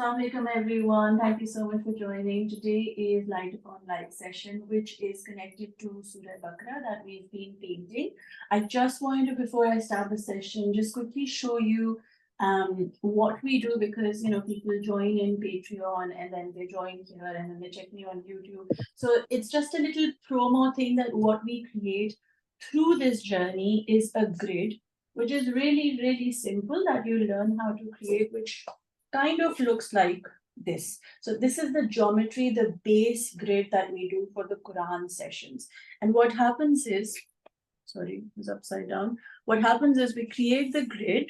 Assalamualaikum everyone. Thank you so much for joining. Today is Light Upon Light session, which is connected to Surah Baqarah that we've been painting. I just wanted to, before I start the session, just quickly show you what we do because people join in Patreon and then they join here and then they check me on YouTube. So it's just a little promo thing that what we create through this journey is a grid, which is really, really simple that you learn how to create, which kind of looks like this. So this is the geometry, the base grid that we do for the Quran sessions. And what happens is, sorry, it was upside down. What happens is we create the grid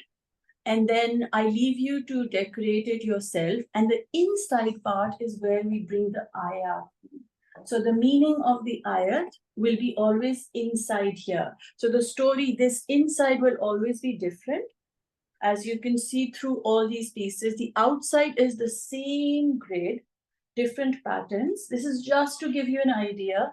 and then I leave you to decorate it yourself. And the inside part is where we bring the ayat. So the meaning of the ayat will be always inside here. So the story, this inside will always be different. As you can see through all these pieces, the outside is the same grid, different patterns. This is just to give you an idea,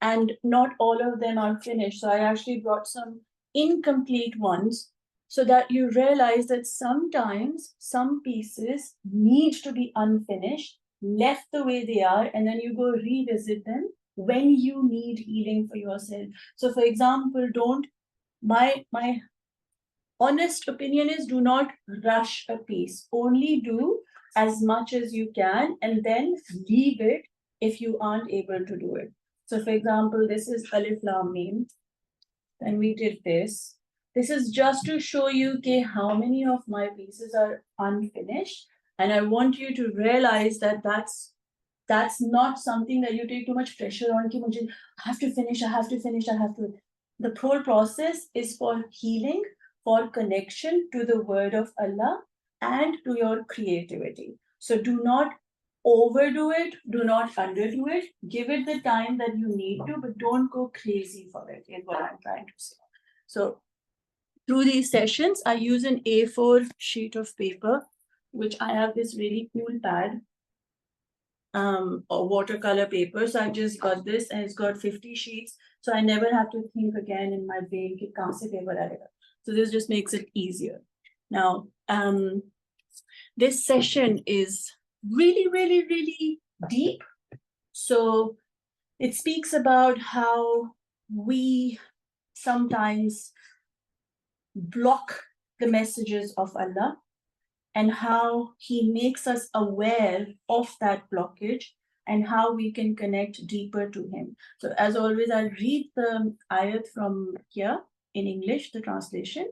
and not all of them are finished. So I actually brought some incomplete ones so that you realize that sometimes some pieces need to be unfinished, left the way they are, and then you go revisit them when you need healing for yourself. So for example, my honest opinion is do not rush a piece. Only do as much as you can and then leave it if you aren't able to do it. So for example, this is Alif Lam Mim. And we did this. This is just to show you okay, how many of my pieces are unfinished. And I want you to realize that that's not something that you take too much pressure on. I have to finish, I have to finish, I have to. The whole process is for healing, for connection to the word of Allah and to your creativity. So do not overdo it, do not underdo it, give it the time that you need to, but don't go crazy for it, is what I'm trying to say. So through these sessions, I use an A4 sheet of paper, which I have this really cool pad, or watercolor paper. So I just got this and it's got 50 sheets. So I never have to think again in my brain, ki kahan se paper aayega. So this just makes it easier. Now, this session is really, really, really deep. So it speaks about how we sometimes block the messages of Allah and how He makes us aware of that blockage and how we can connect deeper to Him. So as always, I'll read the ayat from here in English, the translation,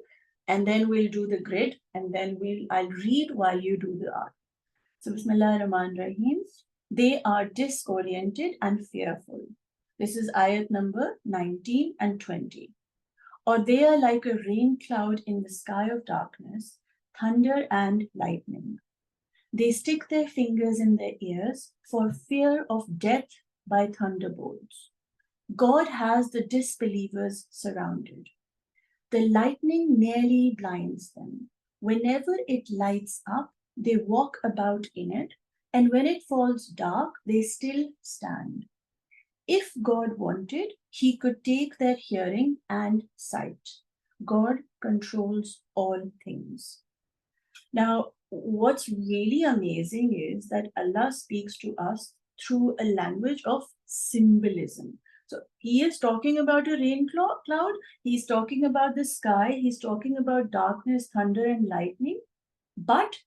and then we'll do the grid, and then I'll read while you do the art. So Bismillah ar-Rahman ar-Rahim. They are disoriented and fearful. This is ayat number 19 and 20. Or they are like a rain cloud in the sky of darkness, thunder and lightning. They stick their fingers in their ears for fear of death by thunderbolts. God has the disbelievers surrounded. The lightning nearly blinds them. Whenever it lights up, they walk about in it, and when it falls dark, they still stand. If God wanted, He could take their hearing and sight. God controls all things. Now, what's really amazing is that Allah speaks to us through a language of symbolism. So He is talking about a rain cloud, He's talking about the sky, He's talking about darkness, thunder, and lightning. But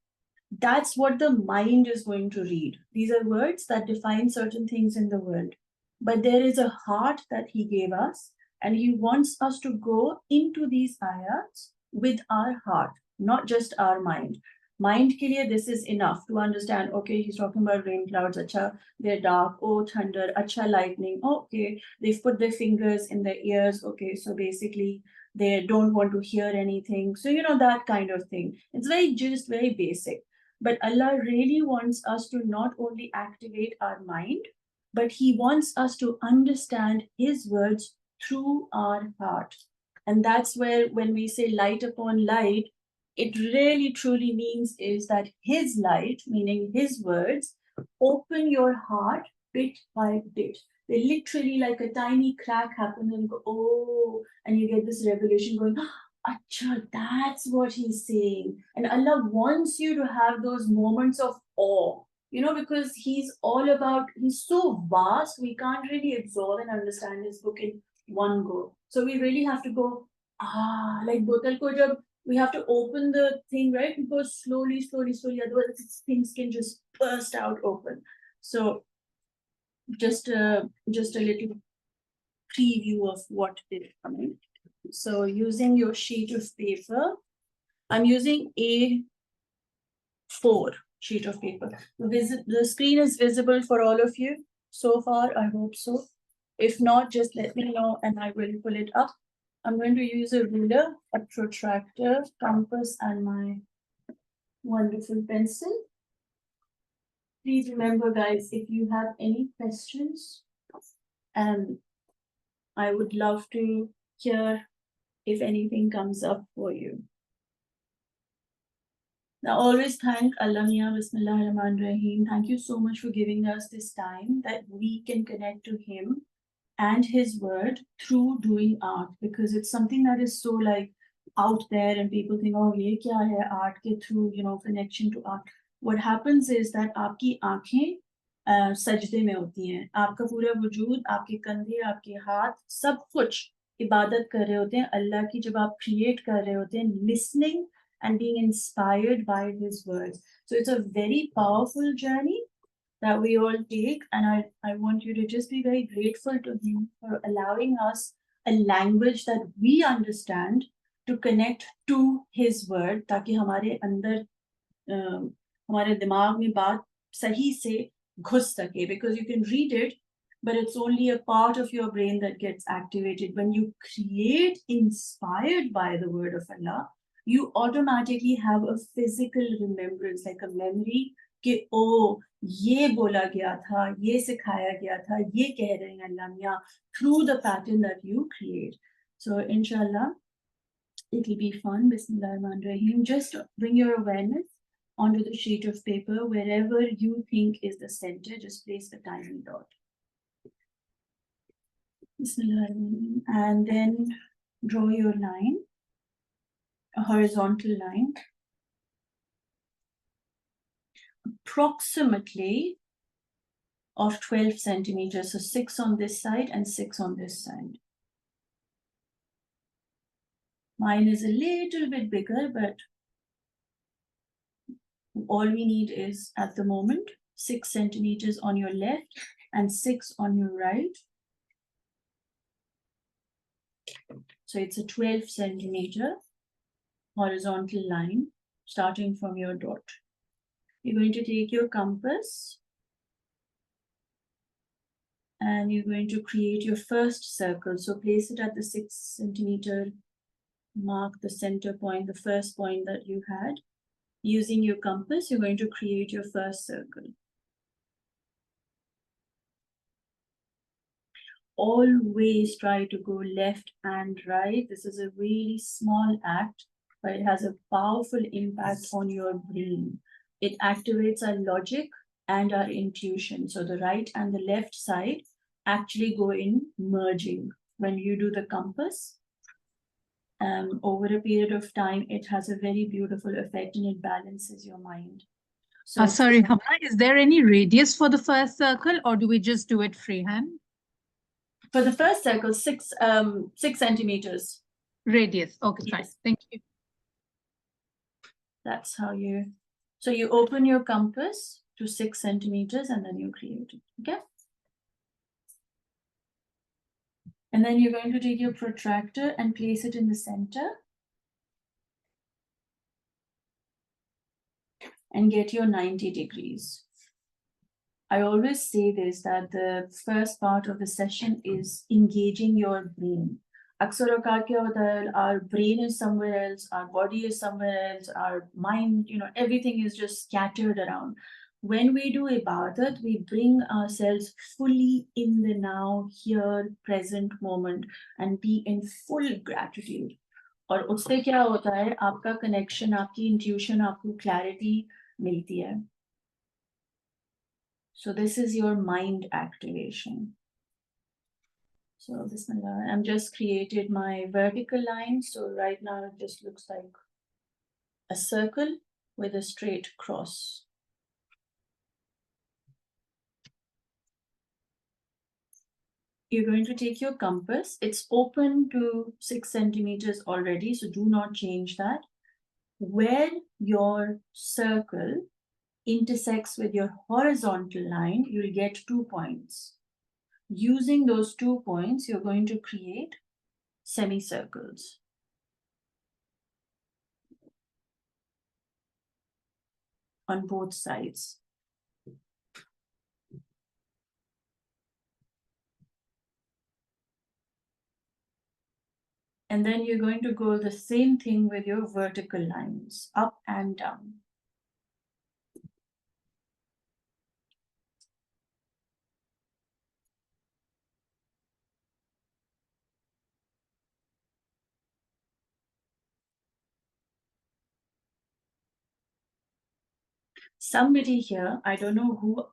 that's what the mind is going to read. These are words that define certain things in the world. But there is a heart that He gave us, and He wants us to go into these ayats with our heart, not just our mind. Mind ke liye, this is enough to understand, okay, He's talking about rain clouds, acha, they're dark, oh, thunder, acha, lightning, okay, they've put their fingers in their ears, okay, so basically they don't want to hear anything. So, that kind of thing. It's very basic. But Allah really wants us to not only activate our mind, but He wants us to understand His words through our heart. And that's where when we say light upon light, it really truly means is that His light, meaning His words, open your heart bit by bit. They literally like a tiny crack happen and go, oh, and you get this revelation going, Acha, that's what He's saying. And Allah wants you to have those moments of awe, you know, because he's so vast, we can't really absorb and understand his book in one go. So we really have to go, like botal ko jab we have to open the thing, right? And go slowly, slowly, slowly, otherwise things can just burst out open. So just a little preview of what is coming. So using your sheet of paper, I'm using A4 sheet of paper. The screen is visible for all of you so far, I hope so. If not, just let me know and I will pull it up. I'm going to use a ruler, a protractor, compass, and my wonderful pencil. Please remember, guys, if you have any questions, I would love to hear if anything comes up for you. Now, always thank Allah Mia, Bismillahirrahmanirrahim. Thank you so much for giving us this time that we can connect to Him and His word through doing art, because it's something that is so like out there and people think, oh, ye kya hai, art ke through, you know, connection to art. What happens is that aapki aankheं सजदे में होती हैं, आपका पूरा वजूद, आपके कंधे, आपके हाथ, सब कुछ इबादत कर रहे होते हैं अल्लाह की, जब आप क्रिएट कर रहे होते हैं, listening and being inspired by His words. So it's a very powerful journey that we all take, and I want you to just be very grateful to Him for allowing us a language that we understand to connect to His word, ताकि हमारे अंदर हमारे दिमाग में बात सही से घुस सके, because you can read it, but it's only a part of your brain that gets activated. When you create inspired by the word of Allah, you automatically have a physical remembrance, like a memory, कि ओ ये बोला गया था, ये सिखाया गया था, ये कह रहे हैं अल्लाह मियां, through the pattern that you create. So inshallah, it will be fun. Bismillahirrahmanirrahim. Just bring your awareness onto the sheet of paper, wherever you think is the center, just place a tiny dot. Bismillahirrahmanirrahim. And then draw your line, a horizontal line, approximately of 12 centimeters, so 6 on this side and 6 on this side. Mine is a little bit bigger, but all we need is, at the moment, 6 centimeters on your left and 6 on your right. So it's a 12 centimeter horizontal line starting from your dot. You're going to take your compass and you're going to create your first circle. So place it at the 6 centimeter mark, the center point, the first point that you had. Using your compass, you're going to create your first circle. Always try to go left and right. This is a really small act, but it has a powerful impact on your brain. It activates our logic and our intuition. So the right and the left side actually go in merging. When you do the compass, over a period of time, it has a very beautiful effect and it balances your mind. So sorry, Hamna, is there any radius for the first circle, or do we just do it freehand? For the first circle, 6 centimeters. Radius. Okay, yes. Fine. Thank you. That's how you. So you open your compass to 6 centimeters and then you create it. Okay. And then you're going to take your protractor and place it in the center. And get your 90 degrees. I always say this, that the first part of the session is engaging your brain. Our brain is somewhere else, our body is somewhere else, our mind, you know, everything is just scattered around. When we do ibadat, we bring ourselves fully in the now, here, present moment and be in full gratitude. और उससे क्या होता है, आपका connection, आपकी intuition, आपको clarity मिलती है. So this is your mind activation. So Bismillah, I'm just created my vertical line. So right now it just looks like a circle with a straight cross. you're going to take your compass. It's open to 6 centimeters already, so do not change that. Where your circle intersects with your horizontal line, you'll get 2 points. Using those 2 points, you're going to create semicircles. On both sides. And then you're going to go the same thing with your vertical lines, up and down. Somebody here, I don't know who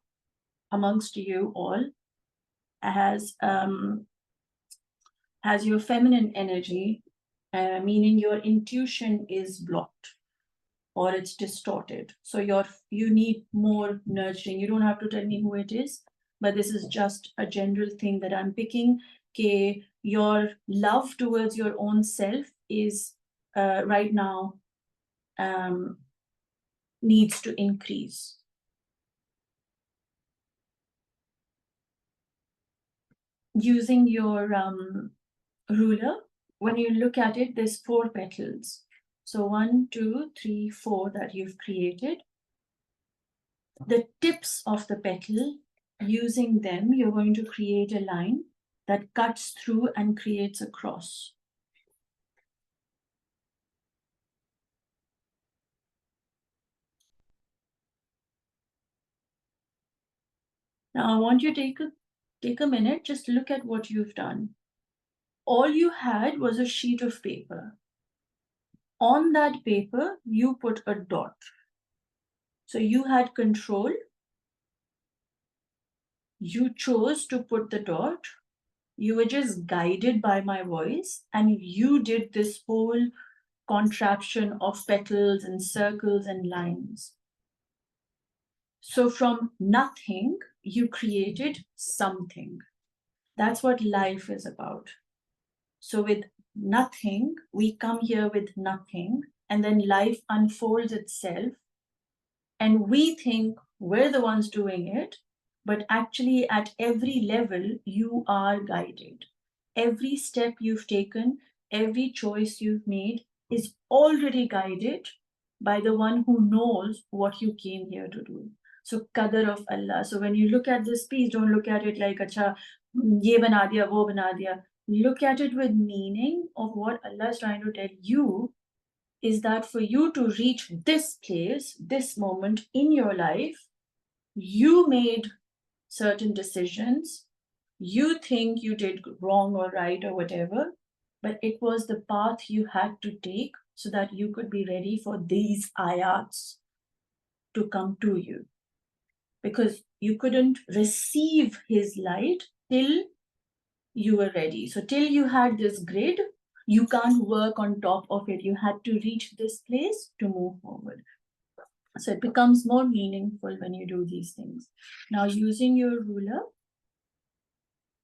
amongst you all, has your feminine energy, meaning your intuition is blocked or it's distorted. So you need more nurturing. You don't have to tell me who it is, but this is just a general thing that I'm picking. Okay, your love towards your own self is right now needs to increase. Using your ruler, when you look at it, there's 4 petals. So 1, 2, 3, 4 that you've created. The tips of the petal, using them, you're going to create a line that cuts through and creates a cross. Now I want you to take a minute, just look at what you've done. All you had was a sheet of paper. On that paper, you put a dot. So you had control. You chose to put the dot. You were just guided by my voice, and you did this whole contraption of petals and circles and lines. So from nothing, you created something. That's what life is about. So with nothing, we come here with nothing, and then life unfolds itself. And we think we're the ones doing it, but actually at every level, you are guided. Every step you've taken, every choice you've made is already guided by the one who knows what you came here to do. So qadar of Allah. So when you look at this piece, don't look at it like, acha, ye bana diya, wo bana diya. Look at it with meaning of what Allah is trying to tell you, is that for you to reach this place, this moment in your life, you made certain decisions. You think you did wrong or right or whatever, but it was the path you had to take so that you could be ready for these ayats to come to you. Because you couldn't receive his light till you were ready. So till you had this grid, you can't work on top of it. You had to reach this place to move forward. So it becomes more meaningful when you do these things. Now, using your ruler,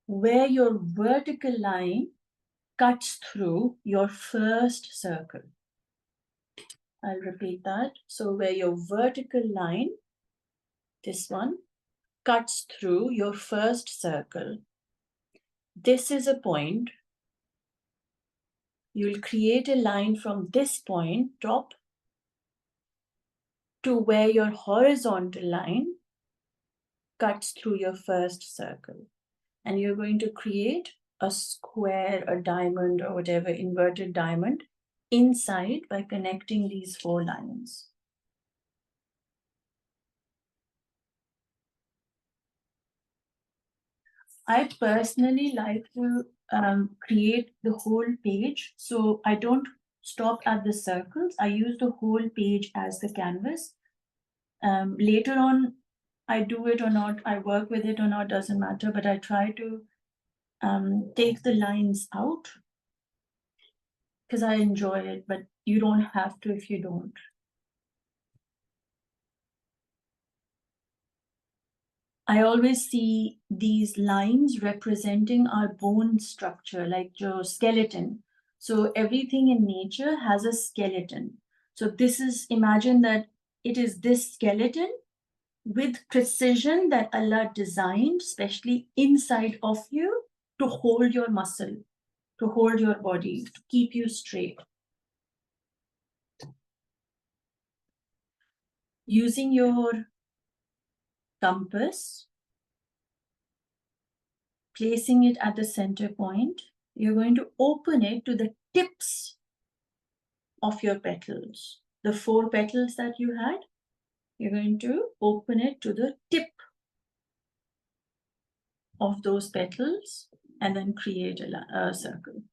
where your vertical line cuts through your first circle. I'll repeat that. So where your vertical line, this one, cuts through your first circle. This is a point. You'll create a line from this point, top, to where your horizontal line cuts through your first circle. And you're going to create a square, a diamond, or whatever, inverted diamond inside by connecting these 4 lines. I personally like to create the whole page. So I don't stop at the circles. I use the whole page as the canvas. Later on, I do it or not, I work with it or not, doesn't matter, but I try to take the lines out because I enjoy it, but you don't have to if you don't. I always see these lines representing our bone structure, like your skeleton. So everything in nature has a skeleton. So this is, imagine that it is this skeleton with precision that Allah designed, especially inside of you, to hold your muscle, to hold your body, to keep you straight. Using your compass, placing it at the center point, you're going to open it to the tips of your petals. The 4 petals that you had, you're going to open it to the tip of those petals and then create a circle.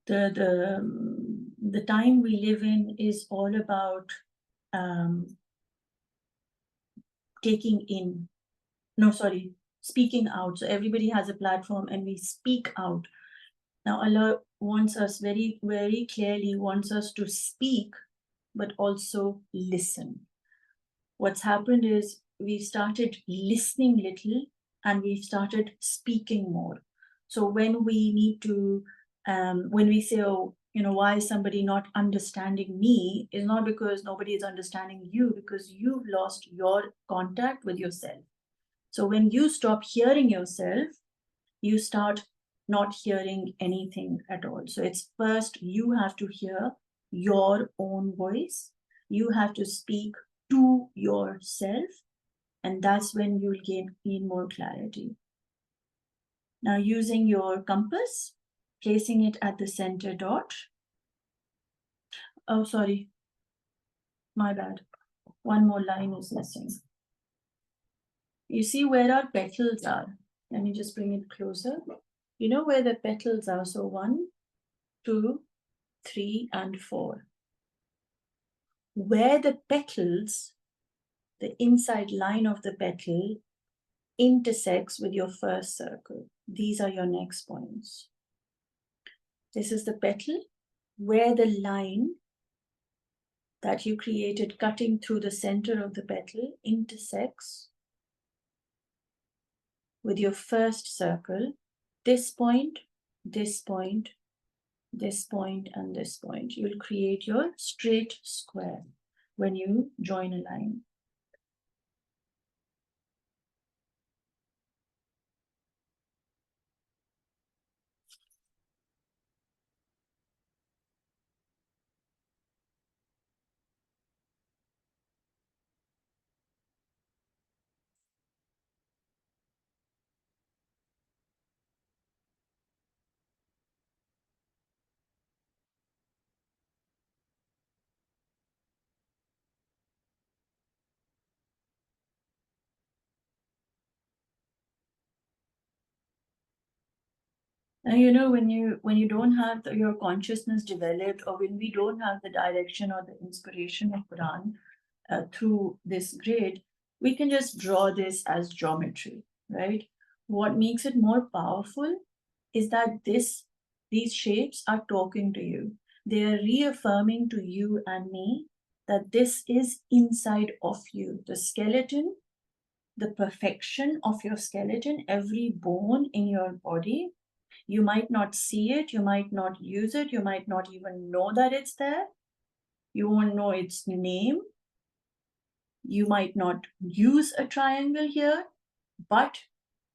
The time we live in is all about speaking out. So everybody has a platform and we speak out. Now Allah wants us very, very clearly wants us to speak, but also listen. What's happened is we started listening little and we've started speaking more. So when we need to, when we say, oh, you know, why is somebody not understanding me, is not because nobody is understanding you, because you've lost your contact with yourself. So when you stop hearing yourself, you start not hearing anything at all. So it's first you have to hear your own voice. You have to speak to yourself, and that's when you'll gain more clarity. Now, using your compass, placing it at the center dot. Oh, sorry. My bad. One more line is missing. You see where our petals are. Let me just bring it closer. You know where the petals are. So 1, 2, 3, and 4. Where the petals, the inside line of the petal, intersects with your first circle. These are your next points. This is the petal where the line that you created cutting through the center of the petal intersects with your first circle. This point, this point, this point, and this point. You'll create your straight square when you join a line. And you know, when you don't have your consciousness developed, or when we don't have the direction or the inspiration of Quran through this grid, we can just draw this as geometry, right? What makes it more powerful is that these shapes are talking to you. They are reaffirming to you and me that this is inside of you. The skeleton, the perfection of your skeleton, every bone in your body. You might not see it, you might not use it, you might not even know that it's there. You won't know its name. You might not use a triangle here, but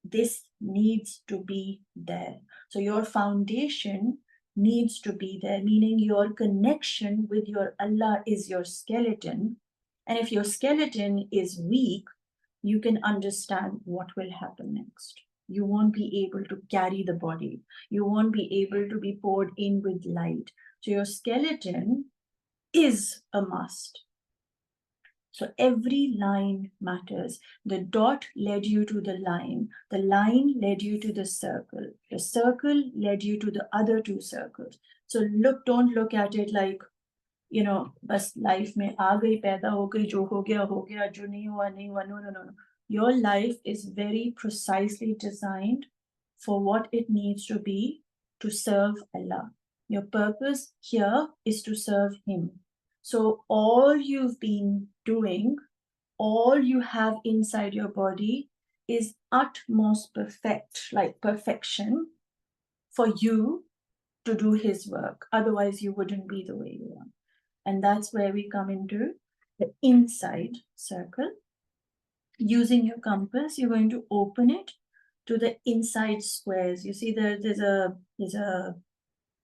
this needs to be there. So your foundation needs to be there, meaning your connection with your Allah is your skeleton. And if your skeleton is weak, you can understand what will happen next. You won't be able to carry the body. You won't be able to be poured in with light. So your skeleton is a must. So every line matters. The dot led you to the line led you to the circle led you to the other 2 circles. So don't look at it like, you know, bas life mein aa gayi, paida ho gayi, jo ho gaya, jo nahi hua. No. Your life is very precisely designed for what it needs to be to serve Allah. Your purpose here is to serve Him. So all you've been doing, all you have inside your body is utmost perfect, like perfection for you to do His work. Otherwise, you wouldn't be the way you are. And that's where we come into the inside circle. Using your compass, you're going to open it to the inside squares. You see there's a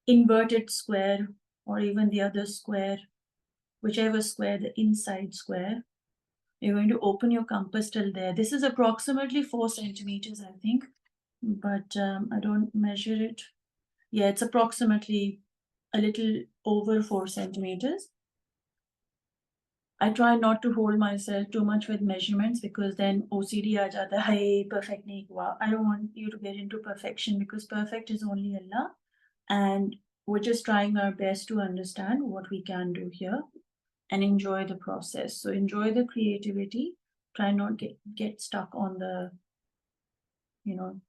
inverted square, or even the other square, whichever square, the inside square. You're going to open your compass till there. This is approximately 4 centimeters, I think, but I don't measure it. Yeah, it's approximately a little over 4 centimeters. I try not to hold myself too much with measurements, because then OCD aa jata hai, perfect nahi hua. I don't want you to get into perfection, because perfect is only Allah, and we're just trying our best to understand what we can do here and enjoy the process. So enjoy the creativity. Try not get stuck on the,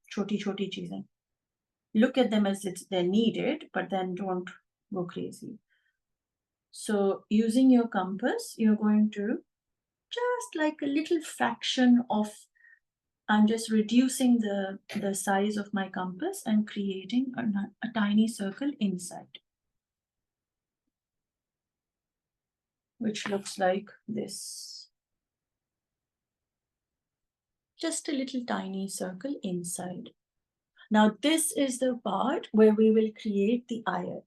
choti cheezein. Look at them as they're needed, but then don't go crazy. So using your compass, you're going to just like a little fraction of, I'm just reducing the size of my compass and creating a tiny circle inside, which looks like this. Just a little tiny circle inside. Now, this is the part where we will create the ayat.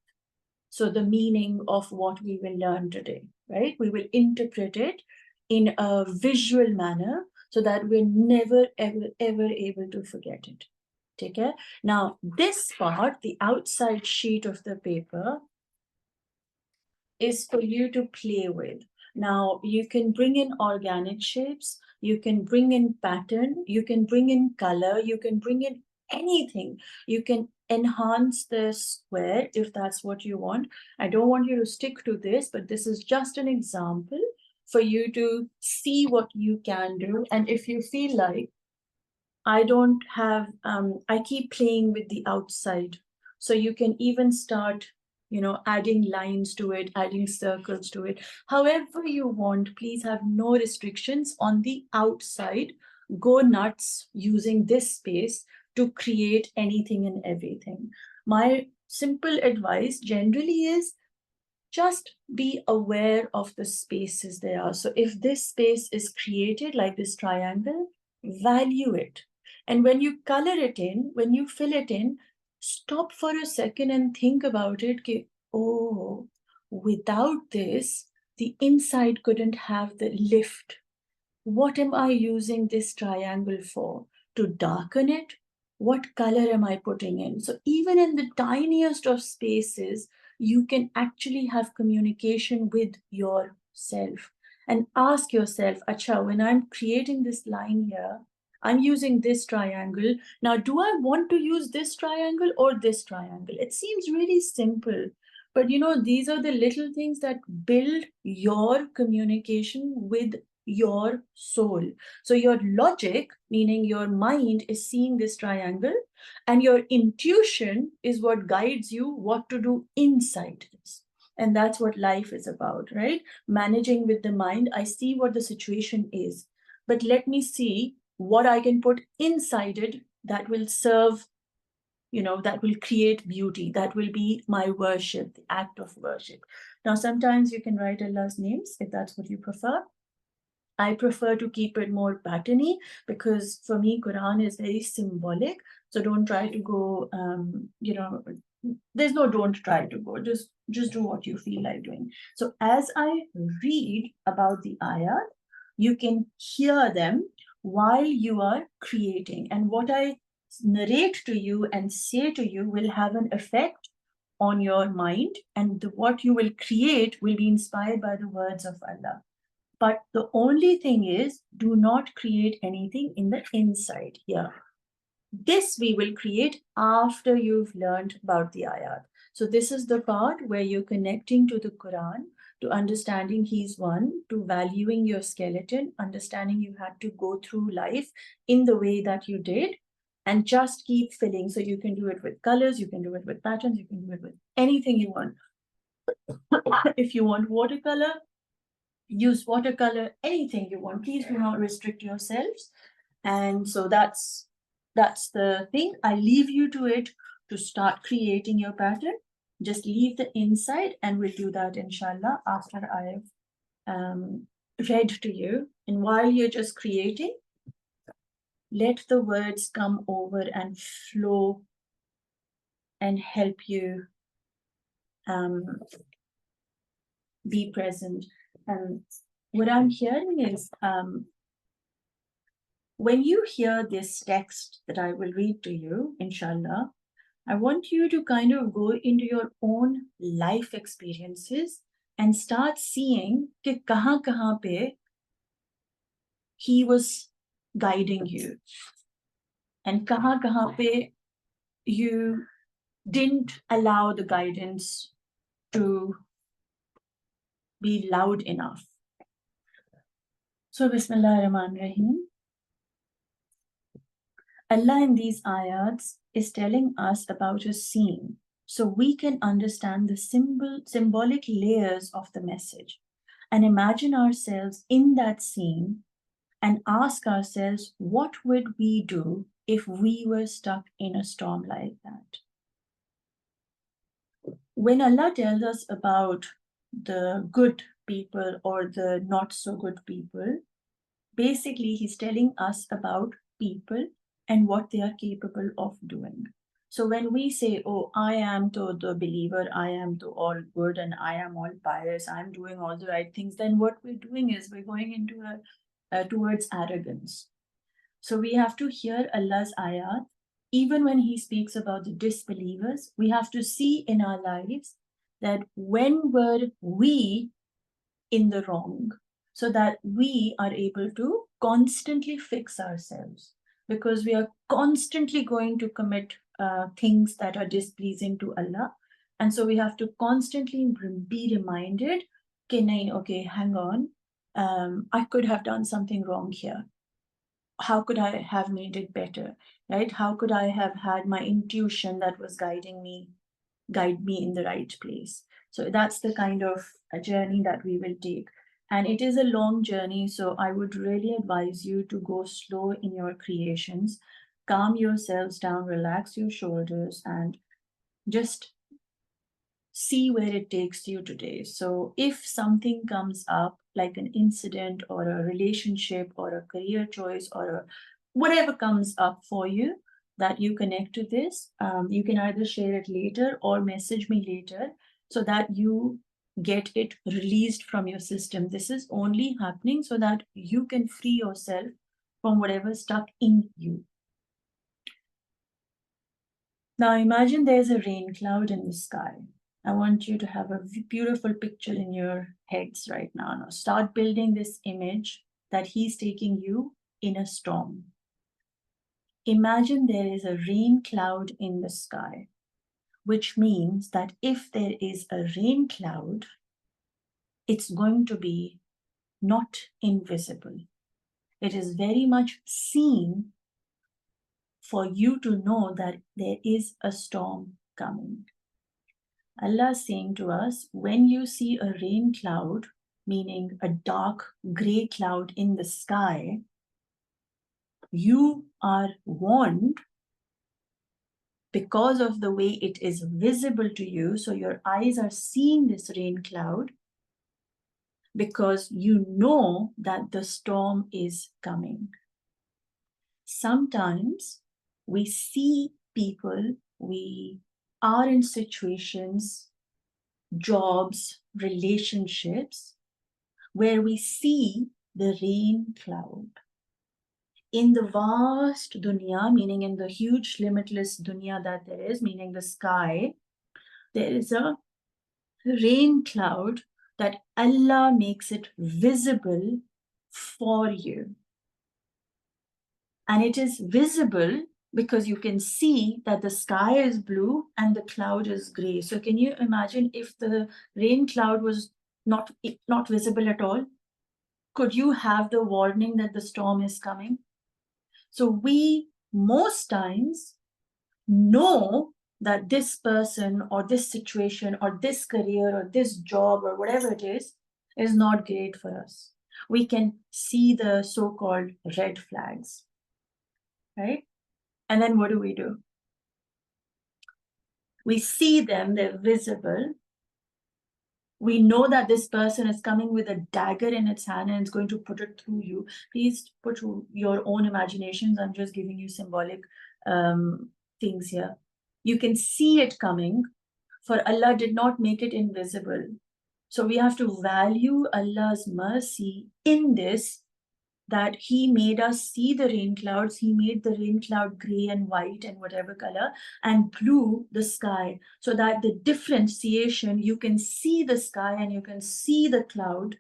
So the meaning of what we will learn today, right? We will interpret it in a visual manner so that we're never, ever, ever able to forget it. Take care. Now, this part, the outside sheet of the paper, is for you to play with. Now, you can bring in organic shapes, you can bring in pattern, you can bring in color, you can bring in anything. You can enhance the square if that's what you want. I don't want you to stick to this, but this is just an example for you to see what you can do. And if you feel like, I don't have, I keep playing with the outside. So you can even start, adding lines to it, adding circles to it. However you want, please have no restrictions on the outside. Go nuts using this space to create anything and everything. My simple advice generally is just be aware of the spaces there are. So if this space is created like this triangle, value it. And when you color it in, when you fill it in, stop for a second and think about it. Oh, without this, the inside couldn't have the lift. What am I using this triangle for? To darken it? What color am I putting in? So even in the tiniest of spaces, you can actually have communication with yourself and ask yourself, Acha, when I'm creating this line here, I'm using this triangle. Now, do I want to use this triangle or this triangle? It seems really simple, but these are the little things that build your communication with your soul. So your logic, meaning your mind, is seeing this triangle, and your intuition is what guides you what to do inside this. And that's what life is about, right? Managing with the mind. I see what the situation is, but let me see what I can put inside it that will serve, that will create beauty. That will be my worship, the act of worship. Now, sometimes you can write Allah's names if that's what you prefer. I prefer to keep it more pattern-y, because for me, Quran is very symbolic. So don't try to go, there's no don't try to go. Just do what you feel like doing. So as I read about the ayat, you can hear them while you are creating. And what I narrate to you and say to you will have an effect on your mind, and what you will create will be inspired by the words of Allah. But the only thing is, do not create anything in the inside here. This we will create after you've learned about the ayat. So this is the part where you're connecting to the Quran, to understanding He's one, to valuing your skeleton, understanding you had to go through life in the way that you did, and just keep filling. So you can do it with colors, you can do it with patterns, you can do it with anything you want. If you want watercolor, use watercolor, anything you want. Please do not restrict yourselves. And so that's the thing. I leave you to it to start creating your pattern. Just leave the inside, and we'll do that inshallah after I've read to you. And while you're just creating, let the words come over and flow and help you be present. And what I'm hearing is when you hear this text that I will read to you, inshallah, I want you to kind of go into your own life experiences and start seeing कि कहाँ पे he was guiding you and कहाँ पे you didn't allow the guidance to be loud enough. So Bismillah ar-Rahman ar-Rahim. Allah in these ayats is telling us about a scene so we can understand the symbolic layers of the message and imagine ourselves in that scene and ask ourselves, what would we do if we were stuck in a storm like that? When Allah tells us about the good people or the not so good people, basically He's telling us about people and what they are capable of doing. So when we say, oh, I am to the believer, I am to all good, and I am all pious, I'm doing all the right things, then what we're doing is we're going into towards arrogance. So we have to hear Allah's ayat. Even when He speaks about the disbelievers, we have to see in our lives that when were we in the wrong, so that we are able to constantly fix ourselves, because we are constantly going to commit things that are displeasing to Allah. And so we have to constantly be reminded, okay, hang on, I could have done something wrong here. How could I have made it better, right? How could I have had my intuition that was guide me in the right place? So that's the kind of a journey that we will take. And it is a long journey, so I would really advise you to go slow in your creations, calm yourselves down, relax your shoulders, and just see where it takes you today. So if something comes up, like an incident or a relationship or a career choice or whatever comes up for you that you connect to this, you can either share it later or message me later so that you get it released from your system. This is only happening so that you can free yourself from whatever's stuck in you. Now imagine there's a rain cloud in the sky. I want you to have a beautiful picture in your heads right now. Now start building this image that He's taking you in a storm. Imagine there is a rain cloud in the sky, which means that if there is a rain cloud, it's going to be not invisible. It is very much seen for you to know that there is a storm coming. Allah is saying to us, when you see a rain cloud, meaning a dark gray cloud in the sky, you are warned because of the way it is visible to you. So your eyes are seeing this rain cloud because you know that the storm is coming. Sometimes we see people, we are in situations, jobs, relationships, where we see the rain cloud. In the vast dunya, meaning in the huge limitless dunya that there is, meaning the sky, there is a rain cloud that Allah makes it visible for you. And it is visible because you can see that the sky is blue and the cloud is gray. So can you imagine if the rain cloud was not visible at all? Could you have the warning that the storm is coming? So we most times know that this person or this situation or this career or this job or whatever it is not great for us. We can see the so-called red flags, right? And then what do? We see them, they're visible. We know that this person is coming with a dagger in its hand and it's going to put it through you. Please put your own imaginations. I'm just giving you symbolic things here. You can see it coming, for Allah did not make it invisible. So we have to value Allah's mercy in this, that He made us see the rain clouds. He made the rain cloud gray and white and whatever color, and blue the sky, so that the differentiation, you can see the sky and you can see the cloud,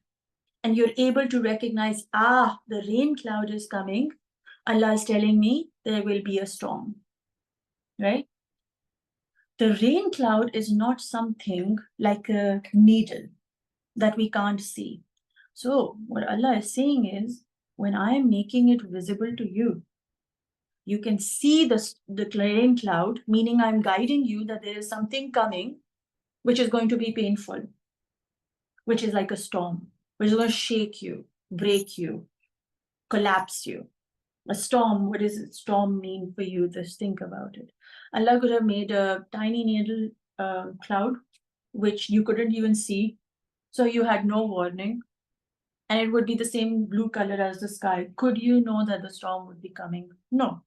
and you're able to recognize, the rain cloud is coming. Allah is telling me there will be a storm, right? The rain cloud is not something like a needle that we can't see. So what Allah is saying is, when I am making it visible to you, you can see the rain cloud, meaning I'm guiding you that there is something coming which is going to be painful, which is like a storm, which is going to shake you, break you, collapse you. A storm, what does a storm mean for you? Just think about it. Allah could have made a tiny needle cloud, which you couldn't even see. So you had no warning. And it would be the same blue color as the sky. Could you know that the storm would be coming? No.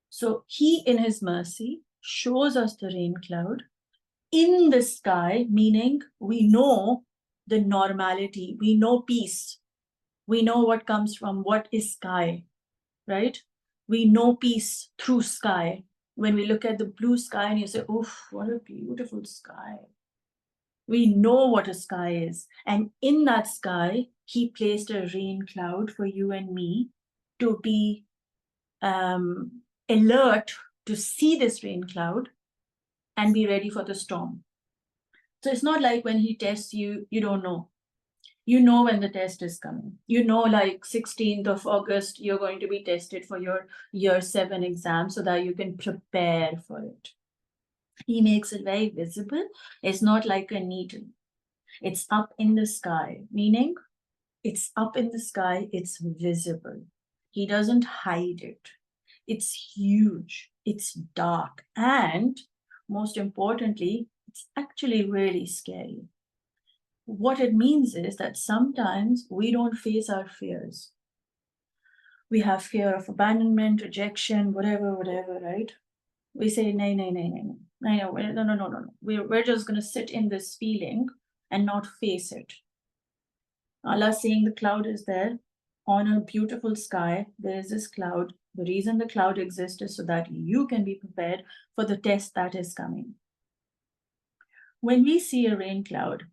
So He, in His mercy, shows us the rain cloud in the sky, meaning we know the normality, we know peace, we know what comes from what is sky, right? We know peace through sky. When we look at the blue sky and you say, oof, what a beautiful sky. We know what a sky is. And in that sky, He placed a rain cloud for you and me to be alert to see this rain cloud and be ready for the storm. So it's not like when He tests you, you don't know. You know when the test is coming. You know, like 16th of August, you're going to be tested for your year 7 exam so that you can prepare for it. He makes it very visible. It's not like a needle. It's up in the sky, meaning it's up in the sky, it's visible. He doesn't hide it. It's huge, it's dark, and most importantly, it's actually really scary. What it means is that sometimes we don't face our fears. We have fear of abandonment, rejection, whatever, right? We say, no. We're just going to sit in this feeling and not face it. Allah saying the cloud is there on a beautiful sky. There is this cloud. The reason the cloud exists is so that you can be prepared for the test that is coming. When we see a rain cloud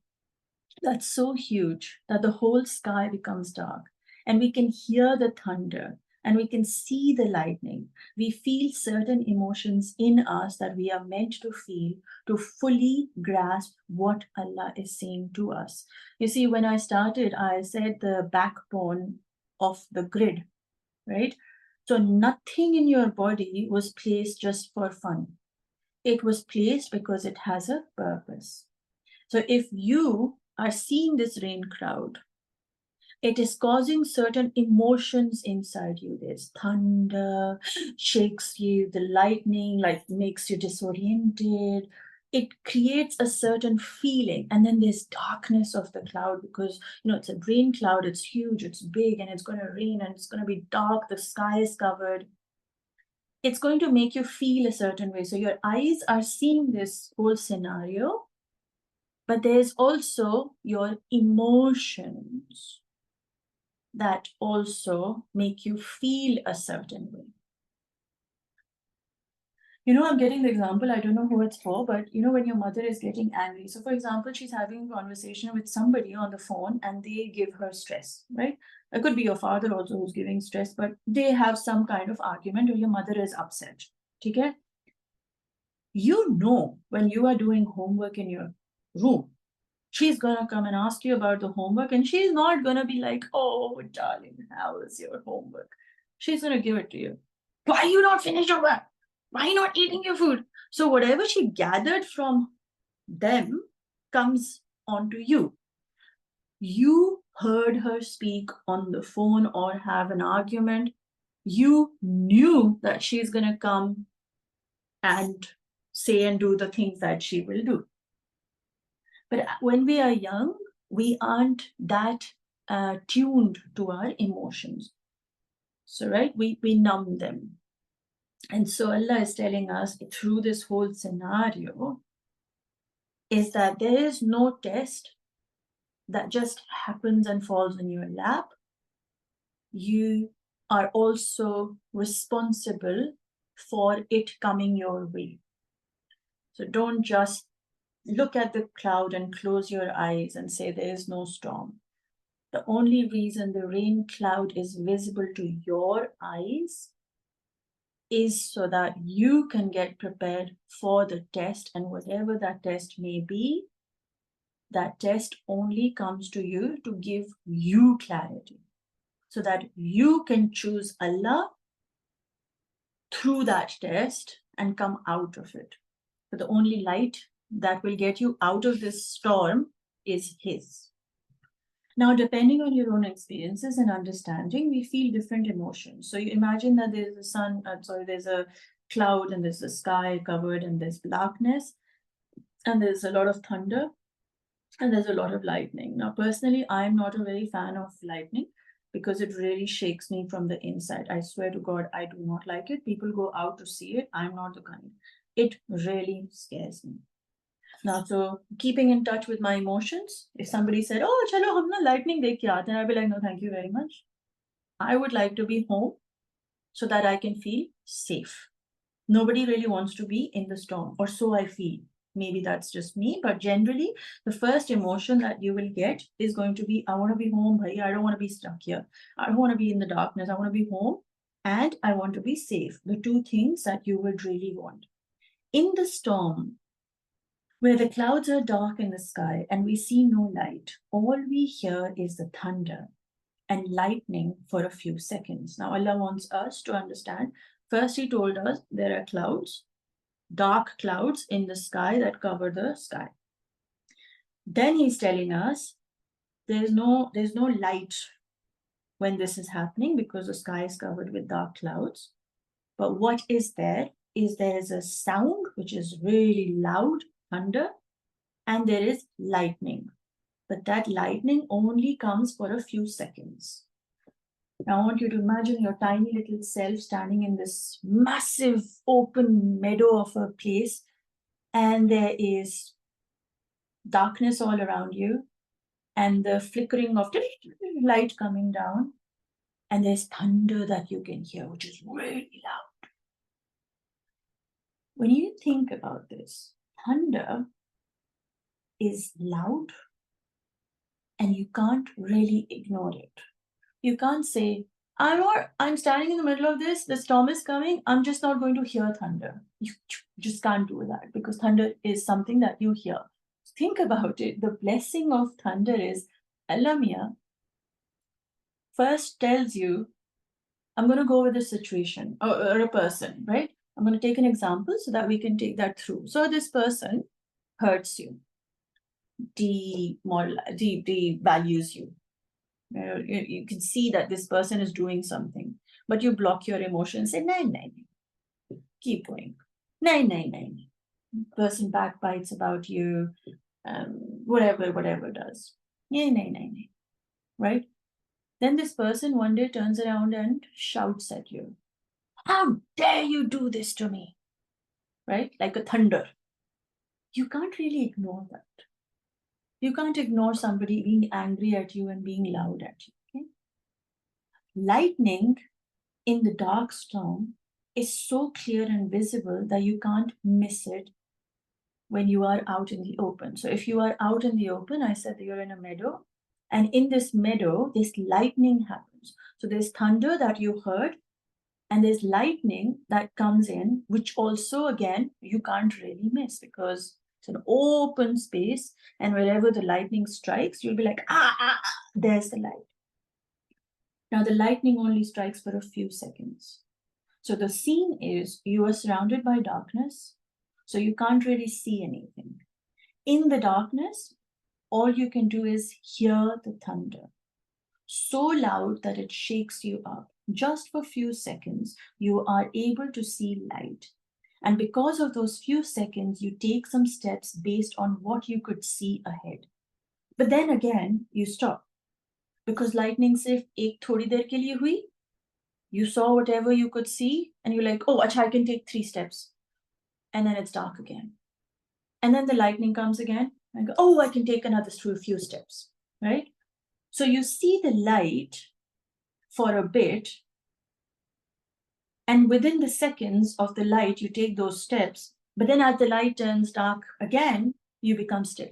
that's so huge that the whole sky becomes dark, and we can hear the thunder, and we can see the lightning, we feel certain emotions in us that we are meant to feel to fully grasp what Allah is saying to us. You see, when I started, I said the backbone of the grid, right? So nothing in your body was placed just for fun. It was placed because it has a purpose. So if you are seeing this rain cloud, it is causing certain emotions inside you. There's thunder, shakes you, the lightning like makes you disoriented. It creates a certain feeling. And then there's darkness of the cloud because, it's a rain cloud, it's huge, it's big, and it's going to rain and it's going to be dark, the sky is covered. It's going to make you feel a certain way. So your eyes are seeing this whole scenario, but there's also your emotions that also make you feel a certain way. I'm getting the example, I don't know who it's for, but when your mother is getting angry. So for example, she's having a conversation with somebody on the phone and they give her stress, right? It could be your father also who's giving stress, but they have some kind of argument or your mother is upset. Okay? When you are doing homework in your room, she's going to come and ask you about the homework, and she's not going to be like, oh, darling, how is your homework? She's going to give it to you. Why are you not finished your work? Why are you not eating your food? So whatever she gathered from them comes onto you. You heard her speak on the phone or have an argument. You knew that she's going to come and say and do the things that she will do. But when we are young, we aren't that tuned to our emotions. So, right, we numb them. And so Allah is telling us through this whole scenario is that there is no test that just happens and falls in your lap. You are also responsible for it coming your way. So don't just look at the cloud and close your eyes and say there is no storm. The only reason the rain cloud is visible to your eyes is so that you can get prepared for the test, and whatever that test may be, that test only comes to you to give you clarity so that you can choose Allah through that test and come out of it. But the only light that will get you out of this storm is His. Now, depending on your own experiences and understanding, we feel different emotions. So you imagine that there's a there's a cloud and there's a sky covered and there's blackness and there's a lot of thunder and there's a lot of lightning. Now, personally, I'm not a very fan of lightning because it really shakes me from the inside. I swear to God, I do not like it. People go out to see it. I'm not the kind. It really scares me. Now, so keeping in touch with my emotions, if somebody said, "Oh, chalo, humna lightning dekh ke aate hain," I'd be like, "No, thank you very much. I would like to be home so that I can feel safe." Nobody really wants to be in the storm, or so I feel. Maybe that's just me, but generally, the first emotion that you will get is going to be, "I want to be home, bhai. I don't want to be stuck here. I don't want to be in the darkness. I want to be home and I want to be safe." The two things that you would really want. In the storm, where the clouds are dark in the sky and we see no light, all we hear is the thunder and lightning for a few seconds. Now, Allah wants us to understand. First, He told us there are clouds, dark clouds in the sky that cover the sky. Then He's telling us there's no light when this is happening because the sky is covered with dark clouds. But what is there is a sound which is really loud, thunder, and there is lightning. But that lightning only comes for a few seconds. Now, I want you to imagine your tiny little self standing in this massive open meadow of a place, and there is darkness all around you, and the flickering of light coming down, and there's thunder that you can hear, which is really loud. When you think about this, thunder is loud, and you can't really ignore it. You can't say, I'm standing in the middle of this, the storm is coming, I'm just not going to hear thunder. You just can't do that because thunder is something that you hear. Think about it. The blessing of thunder is Allah Mia first tells you, I'm going to go with a situation or a person, right? I'm going to take an example so that we can take that through. So this person hurts you, devalues you. You can see that this person is doing something, but you block your emotions. Say, "Nahin, nahin." Keep going. "Nahin, nahin, nahin." Person backbites about you, whatever does. "Nahin, nahin, nahin." Right? Then this person one day turns around and shouts at you. "How dare you do this to me?" Right? Like a thunder. You can't really ignore that. You can't ignore somebody being angry at you and being loud at you. Okay? Lightning in the dark storm is so clear and visible that you can't miss it when you are out in the open. So if you are out in the open, I said that you're in a meadow, and in this meadow, this lightning happens. So there's thunder that you heard, and there's lightning that comes in, which also, again, you can't really miss because it's an open space, and wherever the lightning strikes, you'll be like, there's the light. Now, the lightning only strikes for a few seconds. So the scene is you are surrounded by darkness, so you can't really see anything. In the darkness, all you can do is hear the thunder, so loud that it shakes you up. Just for a few seconds, you are able to see light. And because of those few seconds, you take some steps based on what you could see ahead. But then again, you stop. Because lightning sirf ek thodi der ke liye hui. You saw whatever you could see, and you're like, oh, acha, I can take 3 steps. And then it's dark again. And then the lightning comes again. And go, oh, I can take another few steps, right? So you see the light for a bit, and within the seconds of the light, you take those steps. But then as the light turns dark again, you become still.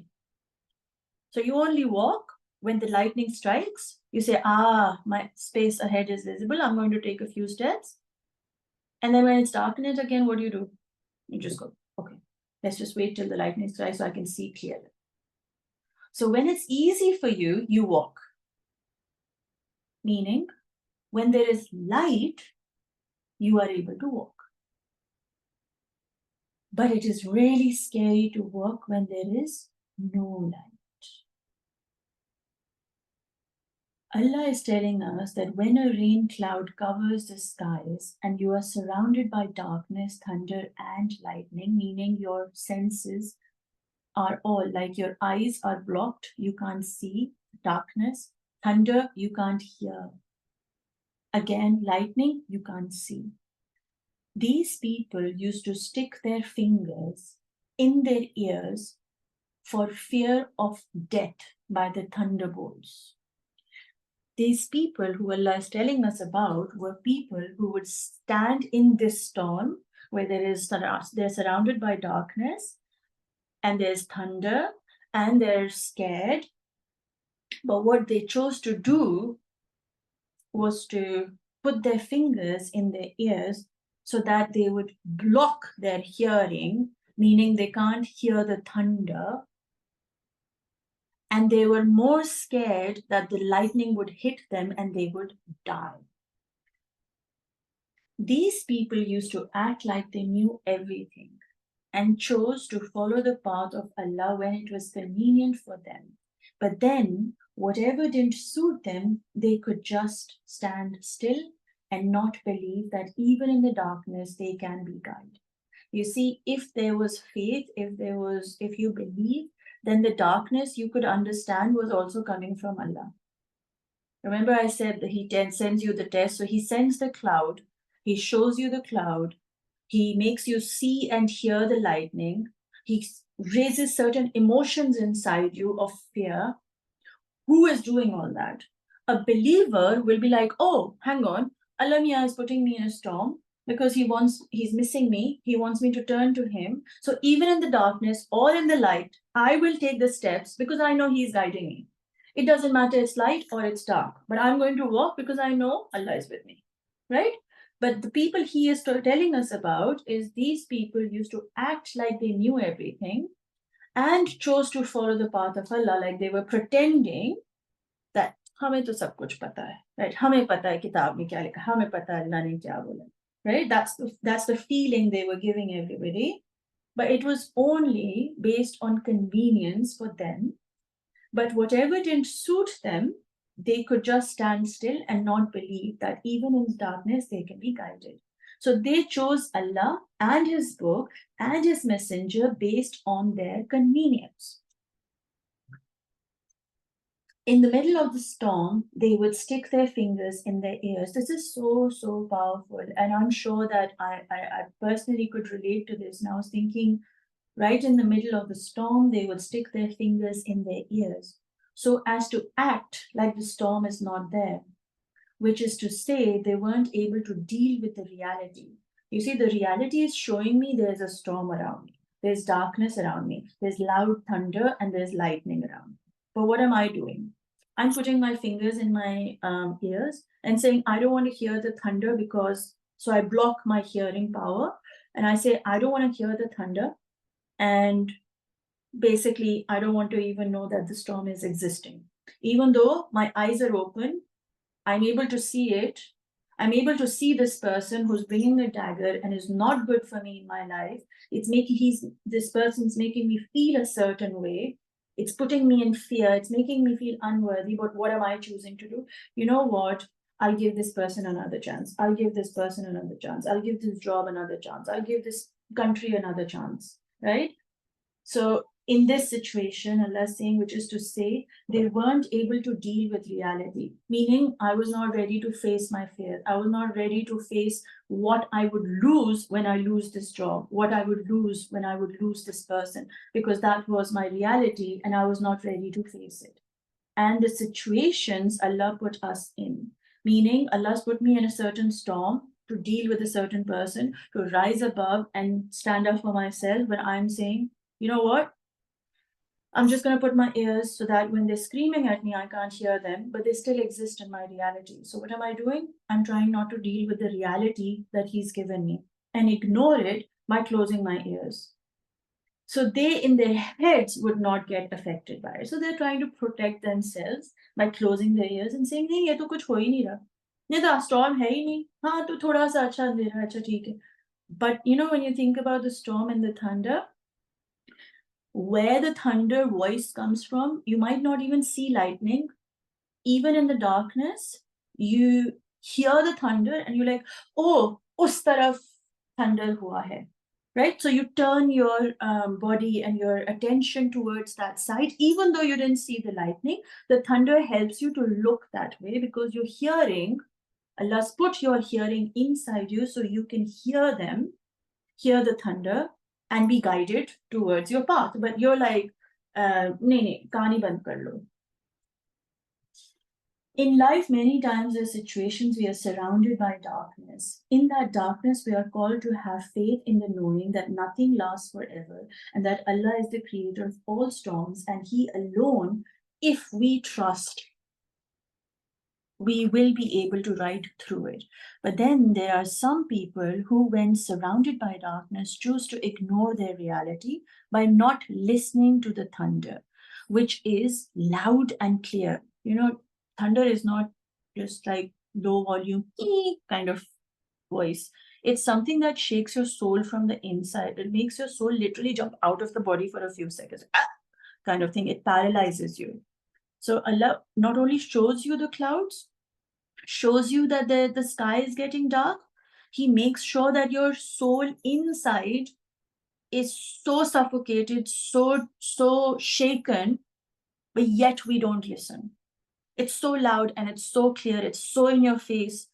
So you only walk when the lightning strikes. You say, my space ahead is visible. I'm going to take a few steps. And then when it's darkened again, what do? You just go, okay, let's just wait till the lightning strikes so I can see clearly. So when it's easy for you, you walk. Meaning, when there is light, you are able to walk. But it is really scary to walk when there is no light. Allah is telling us that when a rain cloud covers the skies and you are surrounded by darkness, thunder, and lightning, meaning your senses are all like your eyes are blocked, you can't see, darkness, thunder, you can't hear. Again, lightning, you can't see. These people used to stick their fingers in their ears for fear of death by the thunderbolts. These people who Allah is telling us about were people who would stand in this storm where they're surrounded by darkness and there's thunder and they're scared. But what they chose to do was to put their fingers in their ears so that they would block their hearing, meaning they can't hear the thunder. And they were more scared that the lightning would hit them and they would die. These people used to act like they knew everything and chose to follow the path of Allah when it was convenient for them. But then, whatever didn't suit them, they could just stand still and not believe that even in the darkness, they can be guided. You see, if there was faith, if you believe, then the darkness you could understand was also coming from Allah. Remember I said that he sends you the test. So he sends the cloud. He shows you the cloud. He makes you see and hear the lightning. He raises certain emotions inside you of fear. Who is doing all that? A believer will be like, oh, hang on. Allah Mia is putting me in a storm because he's missing me. He wants me to turn to him. So even in the darkness or in the light, I will take the steps because I know he's guiding me. It doesn't matter it's light or it's dark, but I'm going to walk because I know Allah is with me, right? But the people he is telling us about is these people used to act like they knew everything and chose to follow the path of Allah, like they were pretending that हमें तो सब कुछ पता है, right? हमें पता है किताब में क्या लिखा, हमें पता है अल्लाह ने क्या बोला, right? That's the feeling they were giving everybody, but it was only based on convenience for them. But whatever didn't suit them, they could just stand still and not believe that even in darkness they can be guided. So they chose Allah and His book and His messenger based on their convenience. In the middle of the storm, they would stick their fingers in their ears. This is so, so powerful. And I'm sure that I personally could relate to this. And I was thinking, right in the middle of the storm, they would stick their fingers in their ears so as to act like the storm is not there, which is to say they weren't able to deal with the reality. You see, the reality is showing me there's a storm around me. There's darkness around me. There's loud thunder and there's lightning around me. But what am I doing? I'm putting my fingers in my ears and saying, I don't want to hear the thunder so I block my hearing power. And I say, I don't want to hear the thunder. And basically, I don't want to even know that the storm is existing. Even though my eyes are open, I'm able to see it. I'm able to see this person who's bringing a dagger and is not good for me in my life. This person's making me feel a certain way. It's putting me in fear. It's making me feel unworthy. But what am I choosing to do? You know what? I'll give this person another chance. I'll give this person another chance. I'll give this job another chance. I'll give this country another chance, right? So in this situation, Allah is saying, which is to say, they weren't able to deal with reality, meaning I was not ready to face my fear. I was not ready to face what I would lose when I lose this job, what I would lose when I would lose this person, because that was my reality and I was not ready to face it. And the situations Allah put us in, meaning Allah's put me in a certain storm to deal with a certain person, to rise above and stand up for myself when I'm saying, you know what? I'm just going to put my ears so that when they're screaming at me, I can't hear them, but they still exist in my reality. So what am I doing? I'm trying not to deal with the reality that He's given me and ignore it by closing my ears. So they in their heads would not get affected by it. So they're trying to protect themselves by closing their ears and saying, नहीं ये तो कुछ हो ही नहीं रहा, ये तो storm है ही नहीं, हाँ तो थोड़ा सा अच्छा दे रहा है, अच्छा ठीक है. But you know, when you think about the storm and the thunder, where the thunder voice comes from, you might not even see lightning. Even in the darkness, you hear the thunder and you're like, oh, us taraf thunder hua hai. Right? So you turn your body and your attention towards that side, even though you didn't see the lightning. The thunder helps you to look that way because you're hearing, Allah's put your hearing inside you so you can hear them, hear the thunder, and be guided towards your path. But you're like, nahi, kahani band kar lo. In life, many times there are situations we are surrounded by darkness. In that darkness, we are called to have faith in the knowing that nothing lasts forever and that Allah is the creator of all storms and He alone, if we trust, we will be able to ride through it. But then there are some people who, when surrounded by darkness, choose to ignore their reality by not listening to the thunder, which is loud and clear. You know, thunder is not just like low volume kind of voice. It's something that shakes your soul from the inside. It makes your soul literally jump out of the body for a few seconds, kind of thing. It paralyzes you. So Allah not only shows you the clouds, shows you that the sky is getting dark, He makes sure that your soul inside is so suffocated, so shaken, but yet we don't listen. It's so loud and it's so clear, it's so in your face,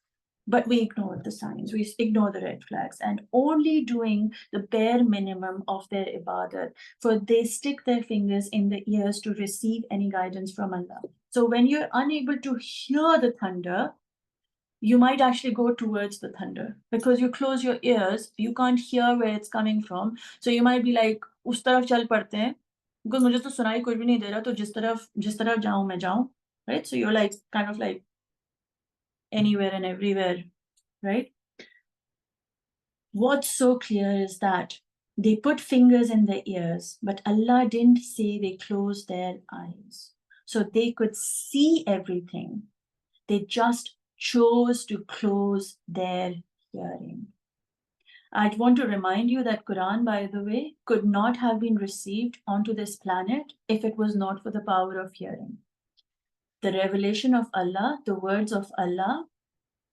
but we ignore the signs, we ignore the red flags, and only doing the bare minimum of their ibadat, for they stick their fingers in the ears to receive any guidance from Allah. So when you're unable to hear the thunder, you might actually go towards the thunder because you close your ears, you can't hear where it's coming from. So you might be like, उस तरफ चल पड़ते हैं because मुझे तो सुनाई कुछ भी नहीं दे रहा, तो जिस तरफ जाऊं मैं जाऊं, right? So you're like kind of like anywhere and everywhere, right? What's so clear is that they put fingers in their ears, but Allah didn't say they closed their eyes. So they could see everything. They just chose to close their hearing. I'd want to remind you that Quran, by the way, could not have been received onto this planet if it was not for the power of hearing. The revelation of Allah, the words of Allah,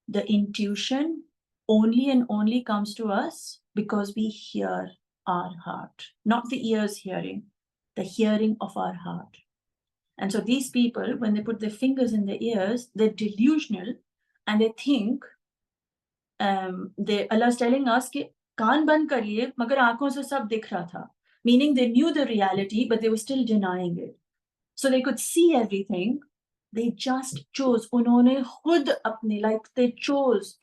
the intuition only and only comes to us because we hear our heart, not the ears hearing, the hearing of our heart. And so these people, when they put their fingers in their ears, they're delusional and they think Allah's telling us कि कान बंद करिए मगर आंखों से सब दिख रहा था, meaning they knew the reality but they were still denying it. So they could see everything, they just chose, उन्होंने खुद अपने, like they chose.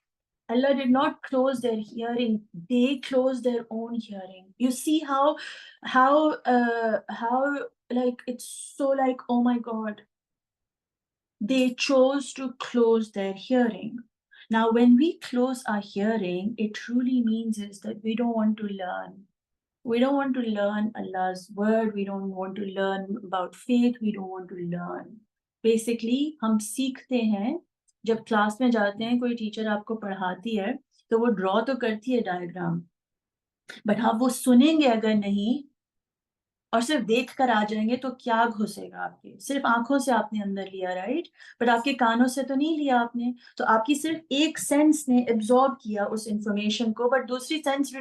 Allah did not close their hearing, they closed their own hearing. You see how like it's so like, oh my God, they chose to close their hearing. Now, when we close our hearing, it truly means is that we don't want to learn. We don't want to learn Allah's word. We don't want to learn about faith. We don't want to learn. Basically, हम सीखते हैं जब class में जाते हैं, कोई teacher आपको पढ़ाती है तो वो ड्रॉ तो करती है डायग्राम, बट हाँ वो सुनेंगे अगर नहीं और सिर्फ देख कर आ जाएंगे तो क्या घुसेगा आपके, सिर्फ आंखों से आपने अंदर लिया, राइट, बट आपके कानों से तो नहीं लिया आपने, तो आपकी सिर्फ एक सेंस ने एब्जॉर्ब किया उस इंफॉर्मेशन को, बट दूसरी सेंस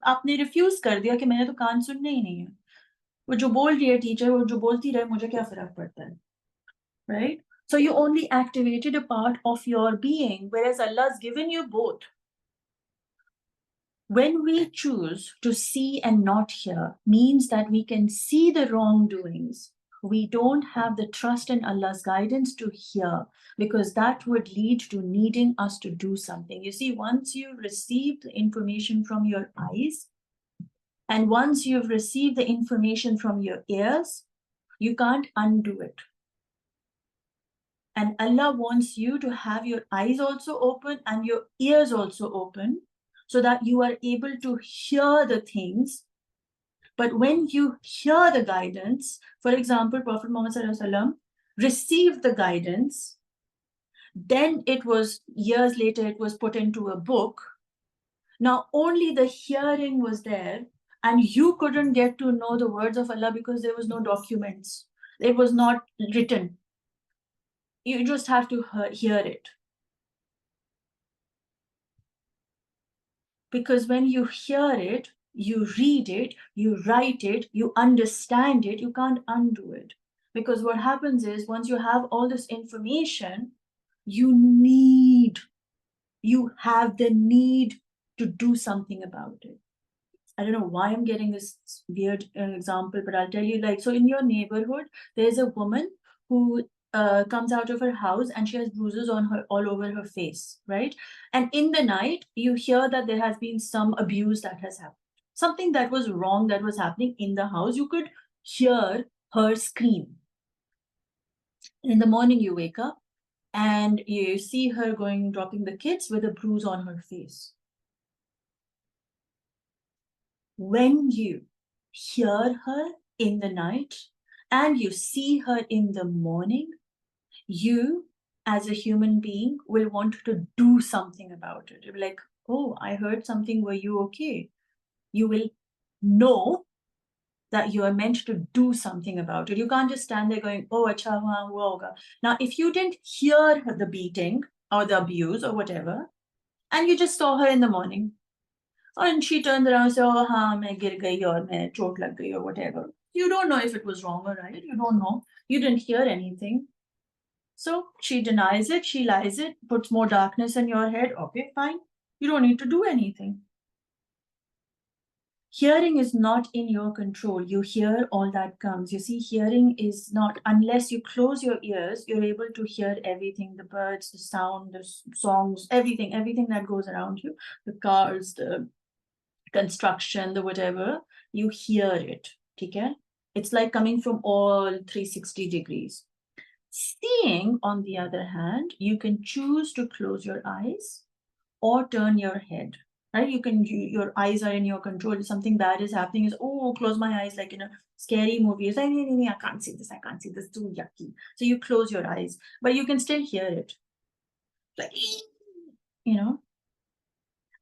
आपने रिफ्यूज कर दिया कि मैंने तो कान सुनने ही नहीं है, वो जो बोल रही है टीचर, वो जो बोलती रहे, मुझे क्या फर्क पड़ता है, right? So you only activated a part of your being, whereas Allah's given you both. When we choose to see and not hear, means that we can see the wrongdoings. We don't have the trust in Allah's guidance to hear, because that would lead to needing us to do something. You see, once you receive the information from your eyes, and once you've received the information from your ears, you can't undo it. And Allah wants you to have your eyes also open and your ears also open, so that you are able to hear the things. But when you hear the guidance, for example, Prophet Muhammad ﷺ received the guidance, then it was years later, it was put into a book. Now only the hearing was there, and you couldn't get to know the words of Allah because there was no documents. It was not written. You just have to hear it. Because when you hear it, you read it, you write it, you understand it, you can't undo it. Because what happens is, once you have all this information, you have the need to do something about it. I don't know why I'm getting this weird example, but I'll tell you, like, so in your neighborhood, there's a woman who comes out of her house and she has bruises on her all over her face, right? And in the night, you hear that there has been some abuse that has happened, something that was wrong that was happening in the house. You could hear her scream. In the morning, you wake up and you see her dropping the kids with a bruise on her face. When you hear her in the night and you see her in the morning, you as a human being will want to do something about it. You'll be like, oh, I heard something. Were you okay? You will know that you are meant to do something about it. You can't just stand there going, oh, acha hua hoga. Now, if you didn't hear the beating or the abuse or whatever, and you just saw her in the morning, and she turned around and said, oh, haan, main gir gayi aur main chot lag gayi or whatever. You don't know if it was wrong or right. You don't know. You didn't hear anything. So she denies it, she lies it, puts more darkness in your head. Okay, fine. You don't need to do anything. Hearing is not in your control. You hear all that comes. You see, hearing is not, unless you close your ears, you're able to hear everything, the birds, the sound, the songs, everything that goes around you, the cars, the construction, the whatever, you hear it. Okay? It's like coming from all 360 degrees. Seeing, on the other hand, you can choose to close your eyes or turn your head. Right? Your eyes are in your control. If something bad is happening, is, oh, close my eyes, like in a scary movie. It's like, I can't see this, too yucky. So you close your eyes, but you can still hear it. Like,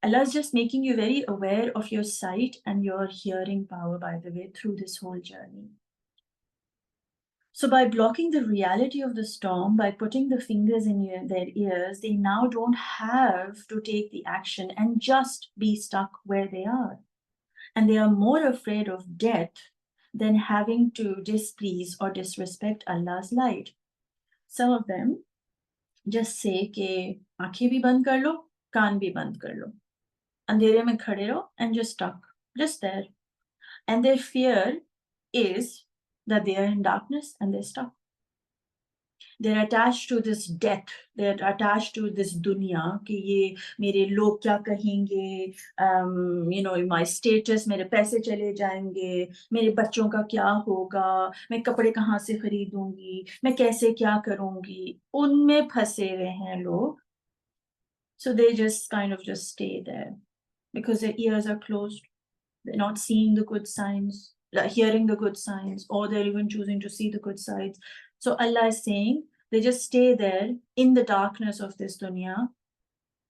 Allah is just making you very aware of your sight and your hearing power, by the way, through this whole journey. So by blocking the reality of the storm, by putting the fingers in their ears, they now don't have to take the action and just be stuck where they are. And they are more afraid of death than having to displease or disrespect Allah's light. Some of them just say कि आंखें भी बंद कर लो, कान भी बंद कर लो, अंधेरे में खड़े रहो, and just stuck, just there. And their fear is that they are in darkness and they're stuck. They're attached to this death. They're attached to this dunya. कि ये मेरे लोग क्या कहेंगे, my status, मेरे पैसे चले जाएंगे, मेरे बच्चों का क्या होगा, मैं कपड़े कहाँ से खरीदूंगी, मैं कैसे क्या करूंगी, उनमें फंसे हुए हैं लोग. So they just kind of just stay there because their ears are closed. They're not seeing the good signs, hearing the good signs, or they're even choosing to see the good sides. So Allah is saying, They just stay there in the darkness of this dunya,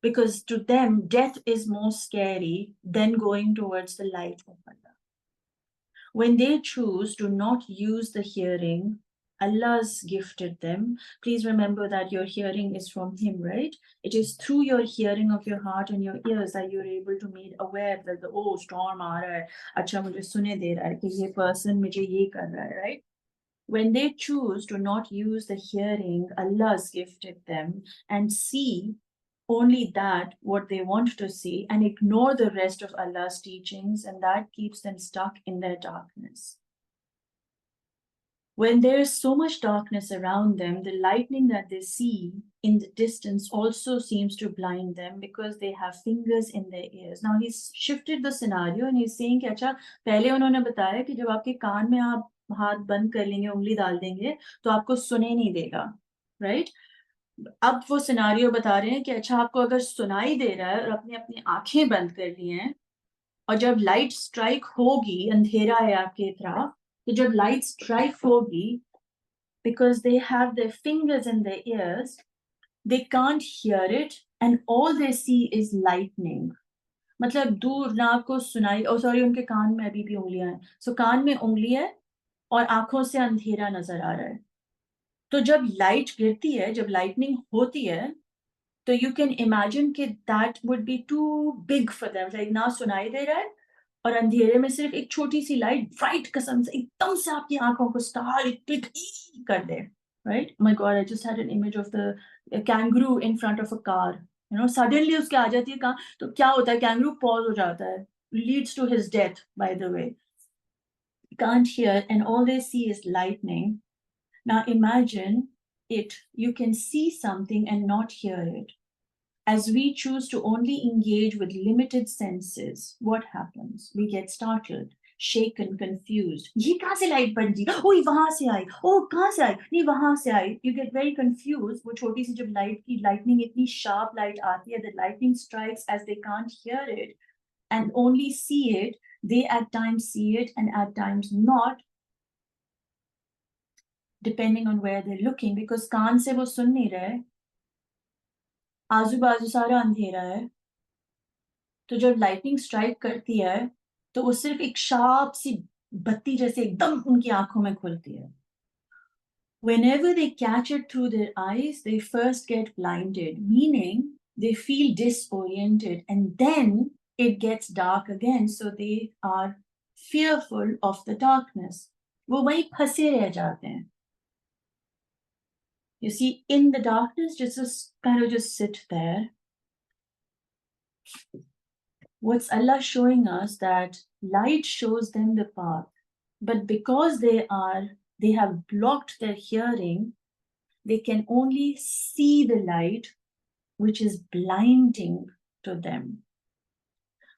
because to them, death is more scary than going towards the light of Allah. When they choose to not use the hearing Allah's gifted them, please remember that your hearing is from Him, right? It is through your hearing of your heart and your ears that you're able to be aware that the storm aa raha hai, acha mujhe sune de raha hai ki ye person mujhe ye kar raha hai, right? When they choose to not use the hearing Allah's gifted them and see only that what they want to see and ignore the rest of Allah's teachings, and that keeps them stuck in their darkness. When there is so much darkness around them, the lightning that they see in the distance also seems to blind them because they have fingers in their ears. Now he's shifted the scenario and he's saying कि अच्छा पहले उन्होंने बताया कि जब आपके कान में आप हाथ बंद कर लेंगे, उंगली डाल देंगे, तो आपको सुने नहीं देगा, right? अब वो सिनारियो बता रहे हैं कि अच्छा आपको अगर सुनाई दे रहा है और अपनी अपनी आंखें बंद कर ली हैं, और जब लाइट स्ट्राइक होगी, अंधेरा है आपके तरफ, तो जब लाइट स्ट्राइक होगी, because they have their fingers in their ears, they can't hear it and all they see is lightning. मतलब दूर ना आपको सुनाई, सॉरी उनके कान में अभी भी उंगलियां हैं, सो कान में उंगली है और आंखों से अंधेरा नजर आ रहा है. तो जब लाइट गिरती है, जब लाइटनिंग होती है, तो यू कैन इमेजिन कि that would be too big for them, like ना सुनाई दे रहा है और अंधेरे में सिर्फ एक छोटी सी लाइट ब्राइट कसम से एकदम से आपकी आंखों को स्टार क्लिक कर दे, right? My god, I just had an image of the kangaroo in front of a car, you know, suddenly उसके आ जाती है कहाँ, तो क्या होता है, कैंगरू पॉज हो जाता है, leads to his death by the way. Can't hear and all they see is lightning. Now imagine it, you can see something and not hear it. As we choose to only engage with limited senses, what happens? We get startled, shaken, confused. ये कहाँ से light बन गई? ओह वहाँ से आई, ओह कहाँ से आई? नहीं वहाँ से आई. You get very confused. वो छोटी सी जब लाइट की lightning इतनी sharp light आती है, the lightning strikes as they can't hear it and only see it. They at times see it and at times not, depending on where they're looking, because कान से वो सुन नहीं रहे, आजू बाजू सारा अंधेरा है. तो जब लाइटनिंग स्ट्राइक करती है, तो वो सिर्फ एक शार्प सी बत्ती जैसे एकदम उनकी आंखों में खुलती है. Whenever they catch it through their eyes, they first get blinded, meaning they feel disoriented, and then it gets dark again, so they are fearful of the darkness. वो वहीं फंसे रह जाते हैं. You see, in the darkness, just kind of just sit there. What's Allah showing us that light shows them the path, but because they have blocked their hearing, they can only see the light, which is blinding to them.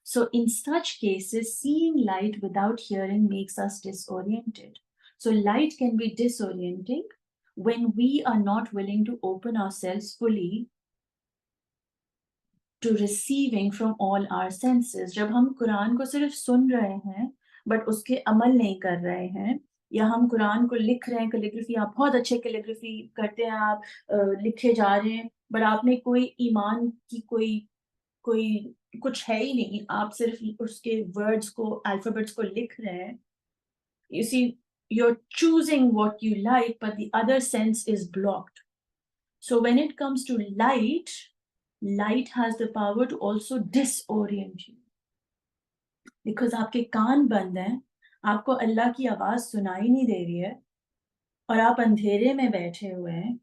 So in such cases, seeing light without hearing makes us disoriented. So light can be disorienting when we are not willing to open ourselves fully to receiving from all our senses. जब हम कुरान को सिर्फ सुन रहे हैं but उसके अमल नहीं कर रहे हैं, या हम कुरान को लिख रहे हैं, कैलीग्राफी, आप बहुत अच्छे कैलीग्राफी करते हैं, आप लिखे जा रहे हैं, बट आपने कोई ईमान की कोई कुछ है ही नहीं, आप सिर्फ उसके वर्ड्स को, अल्फाबेट्स को लिख रहे हैं. You see, you're choosing what you like, but the other sense is blocked. So when it comes to light, light has the power to also disorient you. Because आपके कान बंद हैं, आपको अल्लाह की आवाज सुनाई नहीं दे रही है, और आप अंधेरे में बैठे हुए हैं,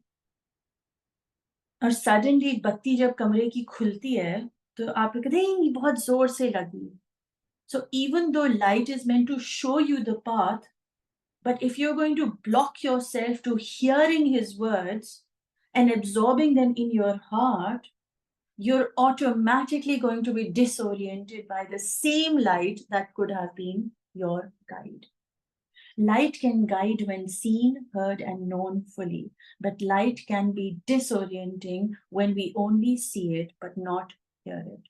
और सडनली बत्ती जब कमरे की खुलती है, तो आप कहते हैं बहुत जोर से लगी. So even though light is meant to show you the path, but if you're going to block yourself to hearing his words and absorbing them in your heart, you're automatically going to be disoriented by the same light that could have been your guide. Light can guide when seen, heard, and known fully, but light can be disorienting when we only see it but not hear it.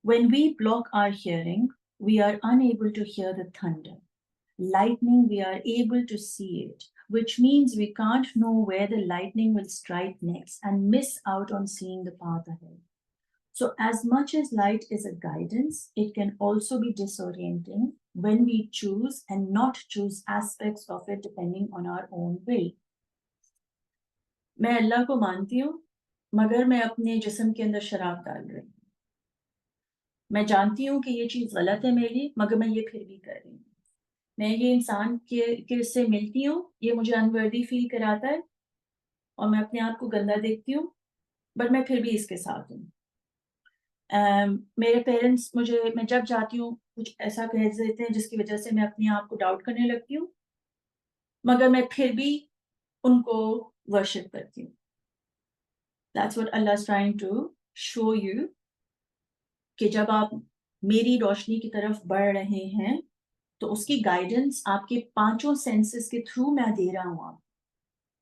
When we block our hearing, we are unable to hear the thunder. Lightning, we are able to see it. which means we can't know where the lightning will strike next and miss out on seeing the path ahead. So as much as light is a guidance, it can also be disorienting when we choose and not choose aspects of it depending on our own will. मैं अल्लाह को मानती हूँ, मगर मैं अपने जिस्म के अंदर शराब डाल रही हूँ। मैं जानती हूँ कि ये चीज़ गलत है मेरे लिए, मगर मैं ये फिर भी कर रही हूँ। मैं ये इंसान के से मिलती हूँ, ये मुझे अनवर्दी फील कराता है और मैं अपने आप को गंदा देखती हूँ, बट मैं फिर भी इसके साथ हूँ। मेरे पेरेंट्स मैं जब जाती हूँ कुछ ऐसा कह देते हैं जिसकी वजह से मैं अपने आप को डाउट करने लगती हूँ, मगर मैं फिर भी उनको वर्शिप करती हूँ। That's what Allah is trying to show you कि जब आप मेरी रोशनी की तरफ बढ़ रहे हैं, तो उसकी गाइडेंस आपके पांचों सेंसेस के थ्रू मैं दे रहा हूँ।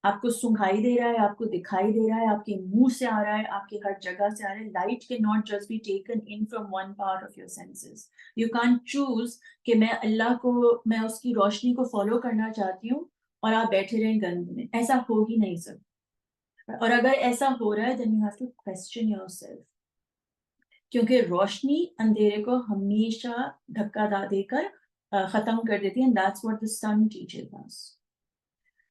आपको सुंघाई दे रहा है, आपको दिखाई दे रहा है, आपके मुंह से आ रहा है, आपकी हर जगह से आ रहा है। Light can not just be taken in from one part of your senses. You can't choose कि मैं उसकी रोशनी को फॉलो करना चाहती हूँ और आप बैठे रहें गंद में। ऐसा हो ही नहीं सकता। और अगर ऐसा हो रहा है, then you have to question yourself, क्योंकि रोशनी अंधेरे को हमेशा धक्का देकर खत्म कर देती है। And that's what the sun teaches us.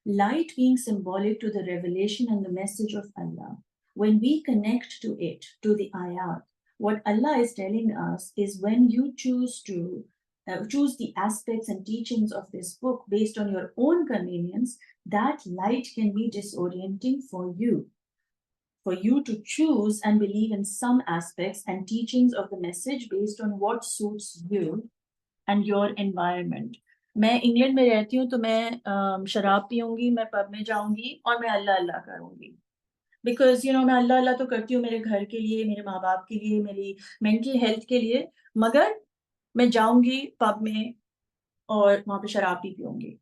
Light being symbolic to the revelation and the message of Allah. When we connect to it, to the AYAAT, what Allah is telling us is when you choose the aspects and teachings of this book based on your own convenience, that light can be disorienting for you. For you to choose and believe in some aspects and teachings of the message based on what suits you and your environment. मैं England में रहती हूँ, तो मैं शराब पीऊंगी, मैं pub में जाऊंगी और मैं अल्लाह अल्लाह करूंगी, बिकॉज मैं अल्लाह अल्लाह तो करती हूँ मेरे घर के लिए, मेरे माँ बाप के लिए, मेरी मेंटल हेल्थ के लिए, मगर मैं जाऊंगी पब में और वहां पे शराब भी पीऊंगी,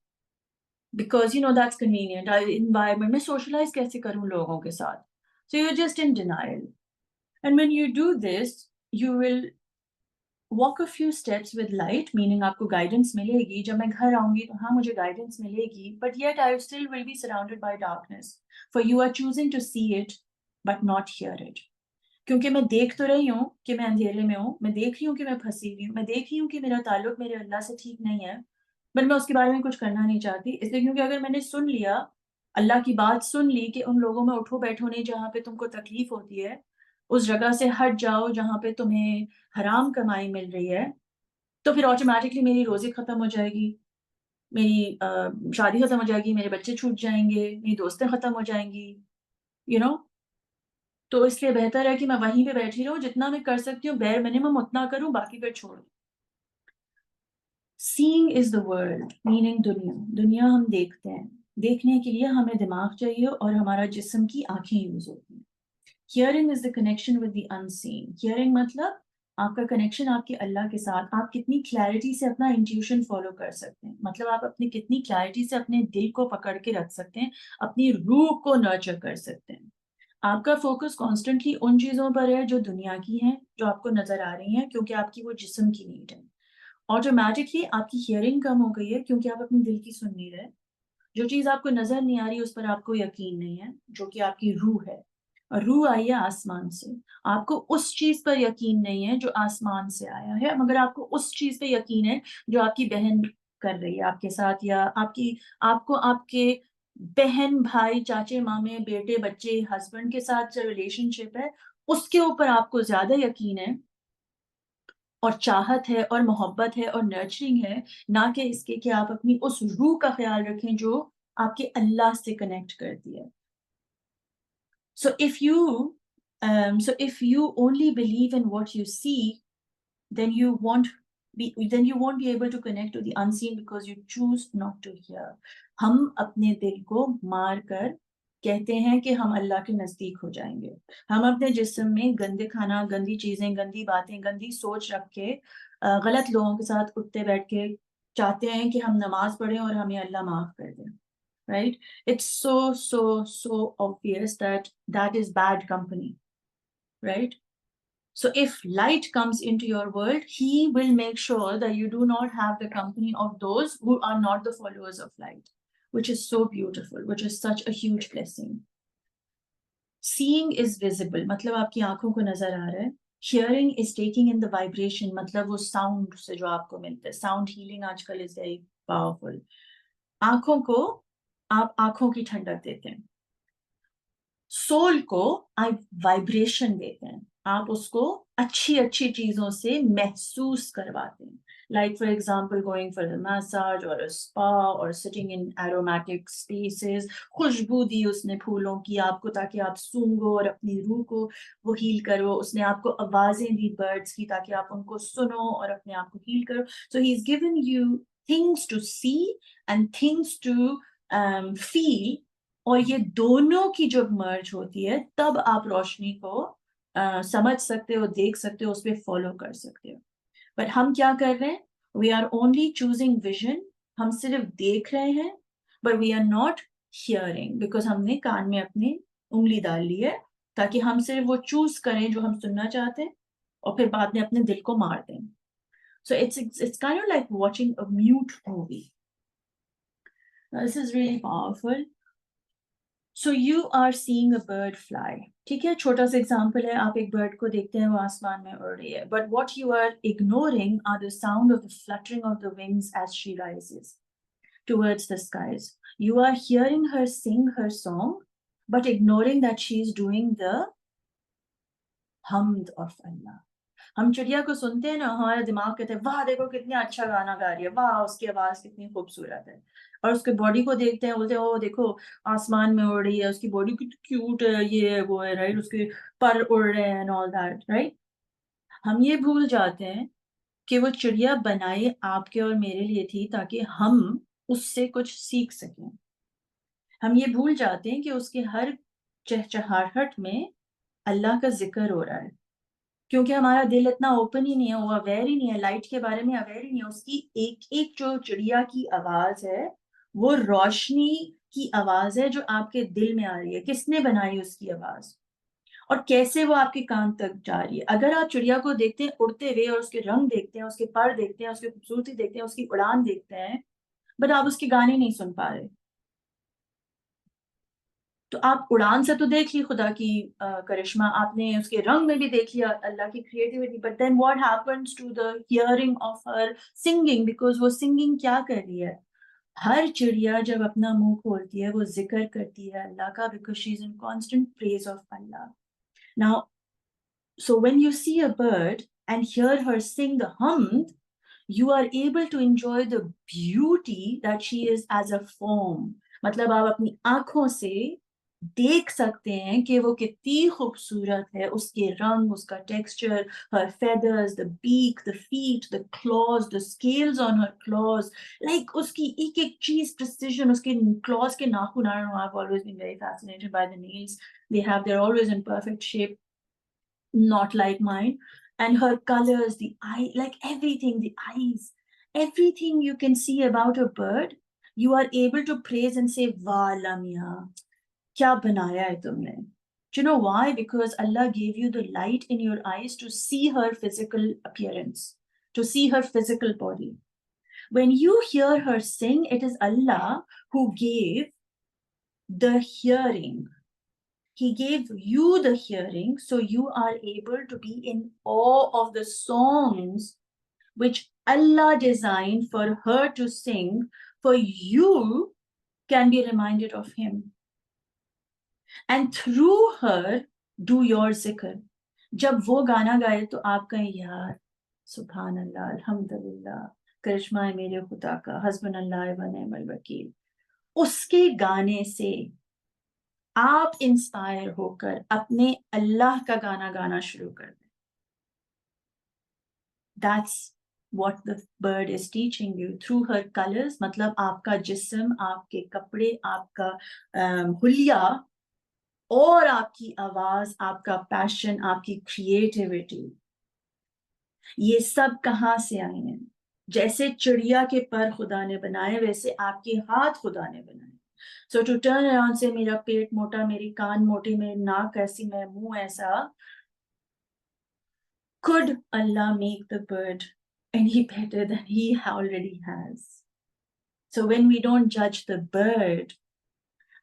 बिकॉज दैट्स कन्वीनियंट एनवायरमेंट। मैं सोशलाइज कैसे करूँ लोगों के साथ? So you just in denial, and when you do this you will walk a few steps with light, meaning आपको guidance मिलेगी। जब मैं घर आऊंगी तो हाँ मुझे guidance मिलेगी, but yet I still will be surrounded by darkness, for you are choosing to see it but not hear it. क्योंकि मैं देख तो रही हूँ कि मैं अंधेरे में हूँ, मैं देख रही हूँ कि मैं फंसी हुई हूँ, मैं देख रही हूँ कि मेरा ताल्लुक मेरे अल्लाह से ठीक नहीं है, बट मैं उसके बारे में कुछ करना नहीं चाहती। इसलिए क्योंकि अगर मैंने सुन लिया, अल्लाह की बात सुन ली कि उन लोगों में उठो बैठो नहीं जहाँ पे तुमको तकलीफ होती है, उस जगह से हट जाओ जहाँ पे तुम्हें हराम कमाई मिल रही है, तो फिर ऑटोमेटिकली मेरी रोजी खत्म हो जाएगी, मेरी शादी खत्म हो जाएगी, मेरे बच्चे छूट जाएंगे, मेरी दोस्तें खत्म हो जाएंगी, यू नो। तो इसलिए बेहतर है कि मैं वहीं पे बैठी रहूं, जितना मैं कर सकती हूँ बेयर मिनिमम उतना करूं, बाकी फिर छोड़ दूं। Seeing is the world, meaning दुनिया। दुनिया हम देखते हैं, देखने के लिए हमें दिमाग चाहिए और हमारा जिस्म की आंखें यूज होती हैं। Hearing is the connection with the unseen. Hearing मतलब आपका कनेक्शन आपके अल्लाह के साथ, आप कितनी क्लैरिटी से अपना इंट्यूशन फॉलो कर सकते हैं, मतलब आप अपनी कितनी क्लैरिटी से अपने दिल को पकड़ के रख सकते हैं, अपनी रूह को नर्चर कर सकते हैं। आपका फोकस कॉन्स्टेंटली उन चीजों पर है जो दुनिया की हैं, जो आपको नजर आ रही हैं, क्योंकि आपकी वो जिस्म की नीड है। ऑटोमेटिकली आपकी हियरिंग कम हो गई है क्योंकि आप अपने दिल की सुन नहीं रहे। जो चीज आपको नजर नहीं आ रही उस पर आपको यकीन नहीं है, जो कि आपकी रूह है, और रूह आई है आसमान से। आपको उस चीज पर यकीन नहीं है जो आसमान से आया है, मगर आपको उस चीज पे यकीन है जो आपकी बहन कर रही है आपके साथ, या आपको आपके बहन भाई चाचे मामे बेटे बच्चे हस्बैंड के साथ जो रिलेशनशिप है उसके ऊपर आपको ज्यादा यकीन है और चाहत है और मोहब्बत है और नर्चरिंग है, ना कि इसके कि आप अपनी उस रूह का ख्याल रखें जो आपके अल्लाह से कनेक्ट करती है। So if you only believe in what you see, then you won't be able to connect to the unseen because you choose not to hear. हम अपने दिल को मार कर कहते हैं कि हम अल्लाह के नजदीक हो जाएंगे। हम अपने जिस्म में गंदे खाना, गंदी चीजें, गंदी बातें, गंदी सोच रख के गलत लोगों के साथ उठते बैठ के चाहते हैं कि हम नमाज पढ़ें और हमें अल्लाह माफ कर दे। Right? It's so obvious that is bad company, right? So if light comes into your world, he will make sure that you do not have the company of those who are not the followers of light. which is so beautiful, which is such a huge blessing. Seeing is visible, मतलब आपकी आंखों को नजर आ रहा है. Hearing is taking in the vibration, मतलब वो sound से जो आपको मिलता है. Sound healing आजकल is very powerful. आंखों को आप आंखों की ठंडक देते हैं. सोल को आप वाइब्रेशन देते हैं. आप उसको अच्छी अच्छी चीजों से महसूस करवाते हैं. Like for example, going for a massage or a spa or sitting in aromatic spaces. खुशबू दी उसने फूलों की आपको ताकि आप सूंघो और अपनी रूह को वो हील करो. उसने आपको आवाजें दी बर्ड्स की ताकि आप उनको सुनो और अपने आप को हील करो. So he's given you things to see and things to feel. और ये दोनों की जब मर्ज होती है तब आप रोशनी को समझ सकते हो, देख सकते हो, उस पर फॉलो कर सकते हो. बट हम क्या कर रहे हैं? We are only choosing vision. हम सिर्फ देख रहे हैं, but we are not hearing, because हमने कान में अपनी उंगली डाल ली है ताकि हम सिर्फ वो चूज करें जो हम सुनना चाहते हैं और फिर बाद में अपने दिल को मार दें. So it's kind of like watching a mute movie. Now, this is really powerful. So you are seeing a bird fly. ठीक है, छोटा सा एग्जाम्पल है. आप एक बर्ड को देखते हैं, वो आसमान में उड़ रही है. But what you are ignoring are the sound of the fluttering of the wings as she rises towards the skies. You are hearing her sing her song, but ignoring that she is doing the hamd of Allah. हम चिड़िया को सुनते हैं ना, हमारा दिमाग कहते हैं वाह देखो कितना अच्छा गाना गा रही है, वाह उसकी आवाज कितनी खूबसूरत है. और उसके बॉडी को देखते हैं, बोलते हैं ओ देखो आसमान में उड़ रही है, उसकी बॉडी कितनी क्यूट है, ये है वो है, राइट, उसके पर उड़ रहे हैं एंड ऑल दैट, राइट. हम ये भूल जाते हैं कि वो चिड़िया बनाई आपके और मेरे लिए थी ताकि हम उससे कुछ सीख सकें. हम ये भूल जाते हैं कि उसके हर चहचहाहट में अल्लाह का जिक्र हो रहा है, क्योंकि हमारा दिल इतना ओपन ही नहीं है, वो अवेयर ही नहीं है, लाइट के बारे में अवेयर ही नहीं है. उसकी एक एक जो चिड़िया की आवाज है वो रोशनी की आवाज है जो आपके दिल में आ रही है. किसने बनाई उसकी आवाज और कैसे वो आपके कान तक जा रही है? अगर आप चिड़िया को देखते हैं उड़ते हुए और उसके रंग देखते हैं, उसके पर देखते हैं, उसकी खूबसूरती देखते हैं, उसकी उड़ान देखते हैं, बट आप उसके गाने नहीं सुन पा रहे. तो आप उड़ान से तो देख ली खुदा की करिश्मा, आपने उसके रंग में भी देख लिया अल्लाह की creativity, but then what happens to the hearing of her singing? Because वो सिंगिंग क्या कर रही है? हर चिड़िया जब अपना मुंह खोलती है वो जिक्र करती है अल्लाह का, because she is in constant praise of Allah. Now so when you see a bird and hear her sing the hamd, you are able to enjoy the beauty that she is as a form. मतलब आप अपनी आंखों से देख सकते हैं कि वो कितनी खूबसूरत है, उसके रंग, उसका texture, her feathers, the beak, the feet, the claws, the scales on her claws, like उसकी एक एक चीज precision, उसके claws के नाखून. I don't know, I've always been very fascinated by the nails they have. They're always in perfect shape, not like mine. And her colors, the eye, like everything, the eyes, everything you can see about a bird, you are able to praise and say, Wah, Lamia, kya banaya hai tumne? Do you know why? Because Allah gave you the light in your eyes to see her physical appearance, to see her physical body. When you hear her sing, it is Allah who gave the hearing. He gave you the hearing, so you are able to be in awe of the songs which Allah designed for her to sing, for you can be reminded of Him. And through her, do your zikr. जब वो गाना गाए तो आप कहें यार सुभान अल्लाह, अल्हम्दुलिल्लाह, करिश्मा है मेरे खुदा का, हस्बन अल्लाह व निअमल वकील. उसके गाने से आप इंस्पायर होकर अपने अल्लाह का गाना गाना शुरू कर दें. That's what the bird is teaching you through her colors. मतलब आपका जिस्म, आपके कपड़े, आपका हुलिया और आपकी आवाज, आपका पैशन, आपकी क्रिएटिविटी, ये सब कहाँ से आए हैं? जैसे चिड़िया के पर खुदा ने बनाए, वैसे आपके हाथ खुदा ने बनाए. So to turn around say मेरा पेट मोटा, मेरी कान मोटी, मेरी नाक ऐसी, मेरा मुंह ऐसा, could Allah make the bird any better than He already has? So when we don't judge the bird,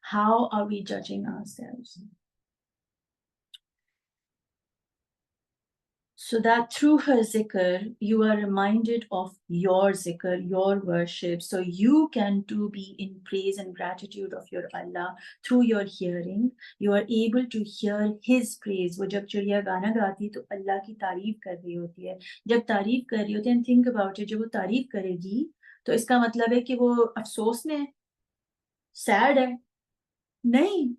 how are we judging ourselves? So that through her zikr, you are reminded of your zikr, your worship. So you can too be in praise and gratitude of your Allah through your hearing. You are able to hear His praise. वो जब चिड़िया गाना गाती है तो अल्लाह की तारीफ कर रही होती है. जब तारीफ कर रही होती है, and think about it, जब वो तारीफ करेगी, तो इसका मतलब है कि वो अफसोस में है, सैड है. नहीं,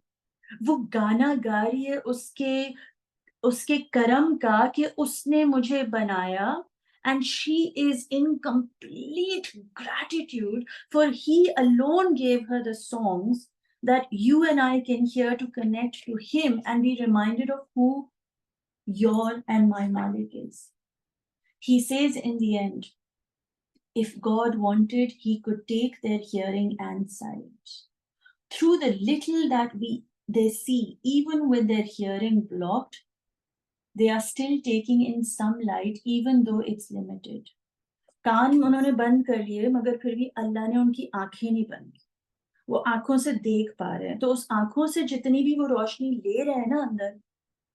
वो गाना गा रही है उसके करम का कि उसने मुझे बनाया, and she is in complete gratitude for he alone gave her the songs that you and I can hear to connect to him and be reminded of who your and my Malik is. He says in the end, if God wanted, he could take their hearing and sight. Through the little that they see, even with their hearing blocked, they are still taking in some light even though it's limited. कान उन्होंने बंद कर लिए मगर फिर भी अल्लाह ने उनकी आंखें नहीं बंद की. वो आंखों से देख पा रहे हैं. तो उस आंखों से जितनी भी वो रोशनी ले रहे हैं ना अंदर,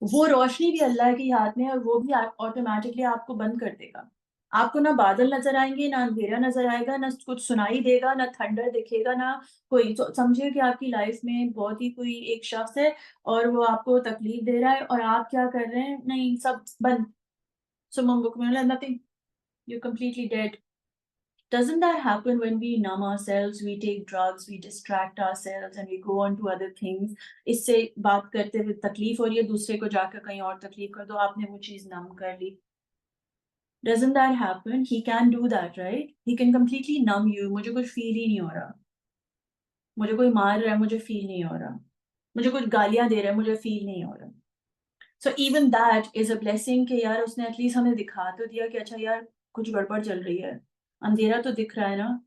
वो रोशनी भी अल्लाह के हाथ में है और वो भी ऑटोमेटिकली आपको बंद कर देगा. आपको ना बादल नजर आएंगे, ना अंधेरा नजर आएगा, ना कुछ सुनाई देगा, ना थंडर दिखेगा, ना कोई. तो समझिए कि आपकी लाइफ में बहुत ही कोई एक शख्स है और वो आपको तकलीफ दे रहा है और आप क्या कर रहे हैं, नहीं सब बंद. सुमन बुक में nothing, you completely dead. Doesn't that happen when we numb ourselves, we take drugs, we distract ourselves and we go on to other things? इससे बात करते हुए तकलीफ हो रही है, दूसरे को जाकर कहीं और तकलीफ कर दो, आपने वो चीज नम कर ली. Doesn't that happen? He can do that, right? He can completely numb you. मुझे कुछ फील ही नहीं हो रहा. मुझे कोई मार रहा है, मुझे फील नहीं हो रहा. मुझे कुछ गालियां दे रहा है, मुझे फील नहीं हो रहा. So even that is a blessing कि यार उसने एटलीस्ट हमें दिखा तो दिया कि अच्छा यार कुछ गड़बड़ चल रही है. अंधेरा तो दिख रहा है ना,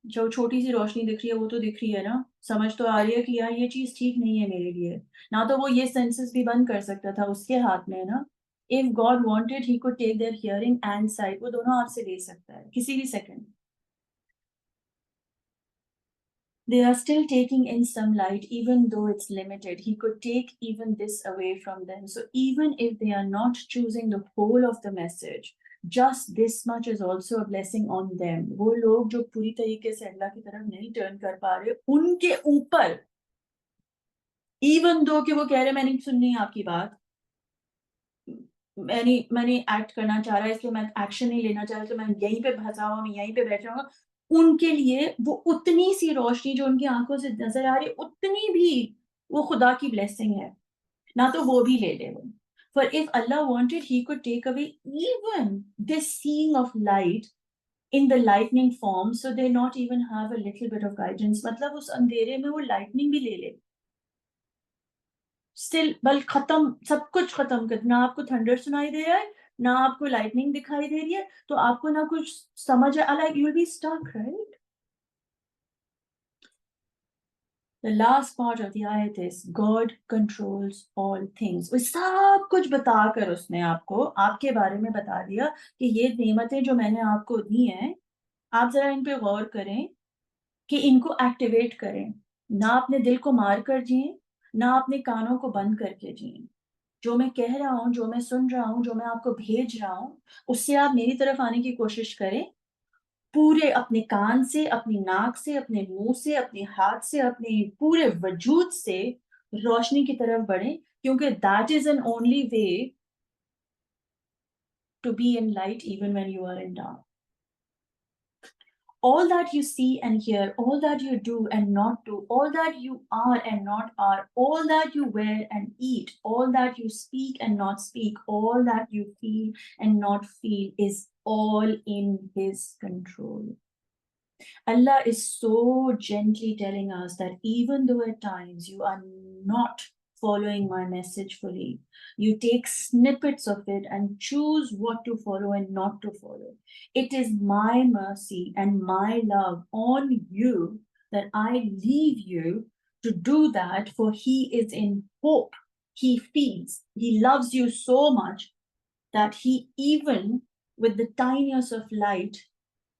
जो छोटी सी रोशनी दिख रही है वो तो दिख रही है ना, समझ तो आ रही है कि यार ये चीज ठीक नहीं है मेरे लिए. ना तो वो ये सेंसेस भी बंद कर सकता था, उसके हाथ में है ना. If God wanted he could take their hearing and sight. वो दोनों आपसे ले सकता है किसी भी second. They are still taking in some light, even though it's limited. He could take even this away from them. So even if they are not choosing the whole of the message, just this much is also a blessing on them. वो लोग जो पूरी तरीके से अल्लाह की तरफ नहीं turn कर पा रहे, उनके ऊपर, even though कि वो कह रहे मैं नहीं सुननी आपकी बात, मैंने एक्ट करना चाह रहा है, इसलिए मैं एक्शन नहीं लेना चाह रहा, तो मैं यहीं पे फंसा हुआ, मैं यहीं पे बैठ जाऊंगा. उनके लिए वो उतनी सी रोशनी जो उनकी आंखों से नजर आ रही है, उतनी भी वो खुदा की ब्लेसिंग है. ना तो वो भी ले ले वो. For if Allah wanted, he could take away even this seeing of light in the lightning form, so they not even have a little bit of guidance. मतलब उस अंधेरे में वो lightning भी ले ले. Still बल खत्म, सब कुछ खत्म कर. ना आपको थंडर सुनाई दे रहा है, ना आपको लाइटनिंग दिखाई दे रही है, तो आपको ना कुछ समझ आ, like you'll be stuck, right? The last part of the ayat is God controls all things. वो सब कुछ बताकर उसने आपको आपके बारे में बता दिया कि ये नेमतें जो मैंने आपको दी हैं, आप जरा इन पे गौर करें कि इनको एक्टिवेट करें. ना अपने दिल को मार कर जिए, ना अपने कानों को बंद करके जिए. जो मैं कह रहा हूँ, जो मैं सुन रहा हूँ, जो मैं आपको भेज रहा हूँ, उससे आप मेरी तरफ आने की कोशिश करें. पूरे अपने कान से, अपनी नाक से, अपने मुंह से, अपने हाथ से, अपने पूरे वजूद से रोशनी की तरफ बढ़े, क्योंकि that is an only way to be in light even when you are in dark. All that you see and hear, all that you do and not do, all that you are and not are, all that you wear and eat, all that you speak and not speak, all that you feel and not feel is all in His control. Allah is so gently telling us that even though at times you are not following my message fully, you take snippets of it and choose what to follow and not to follow. It is my mercy and my love on you that I leave you to do that, for He is in hope. He feeds. He loves you so much that He, even with the tiniest of light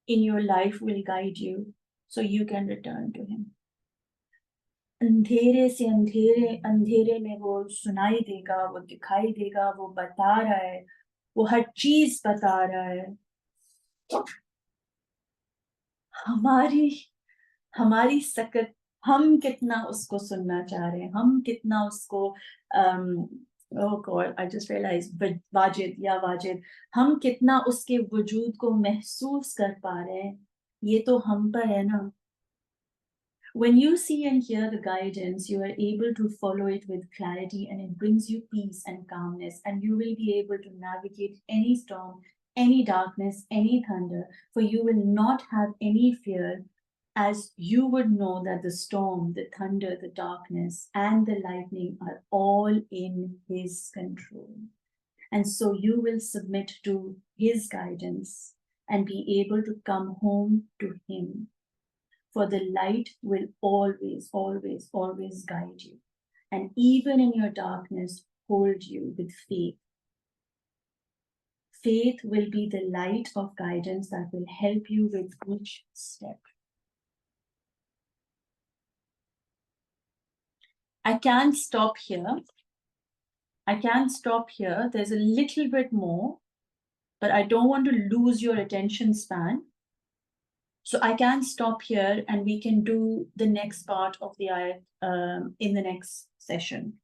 in your life, will guide you. so you can return to him. अंधेरे से अंधेरे में वो सुनाई देगा, वो दिखाई देगा, वो बता रहा है, वो हर चीज बता रहा है. हमारी सकत, हम कितना उसको सुनना चाह रहे हैं, हम कितना उसको oh God, I just realized Wajid, हम कितना उसके वजूद को महसूस कर पा रहे हैं, ये तो हम पर है ना. When you see and hear the guidance, you are able to follow it with clarity, and it brings you peace and calmness, and you will be able to navigate any storm, any darkness, any thunder, for you will not have any fear, as you would know that the storm, the thunder, the darkness, and the lightning are all in his control. And so you will submit to his guidance and be able to come home to him. For the light will always, always, always guide you. And even in your darkness, hold you with faith. Faith will be the light of guidance that will help you with each step. I can't stop here. There's a little bit more, but I don't want to lose your attention span. So I can stop here and we can do the next part of the ayat in the next session.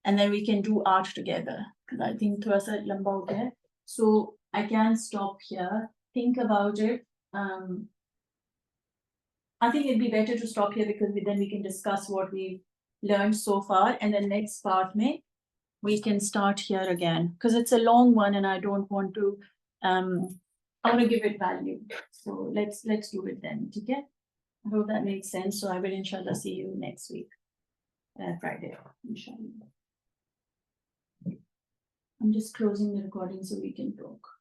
And then we can do art together, because I think thoda sa lamba ho gaya. So I can stop here, think about it. I think it'd be better to stop here, because then we can discuss what we've learned so far, and then next part we can start here again, because it's a long one and I don't want to, I want to give it value. So let's do it then. Okay? I hope that makes sense. So I will inshallah see you next week, Friday, inshallah. I'm just closing the recording so we can talk.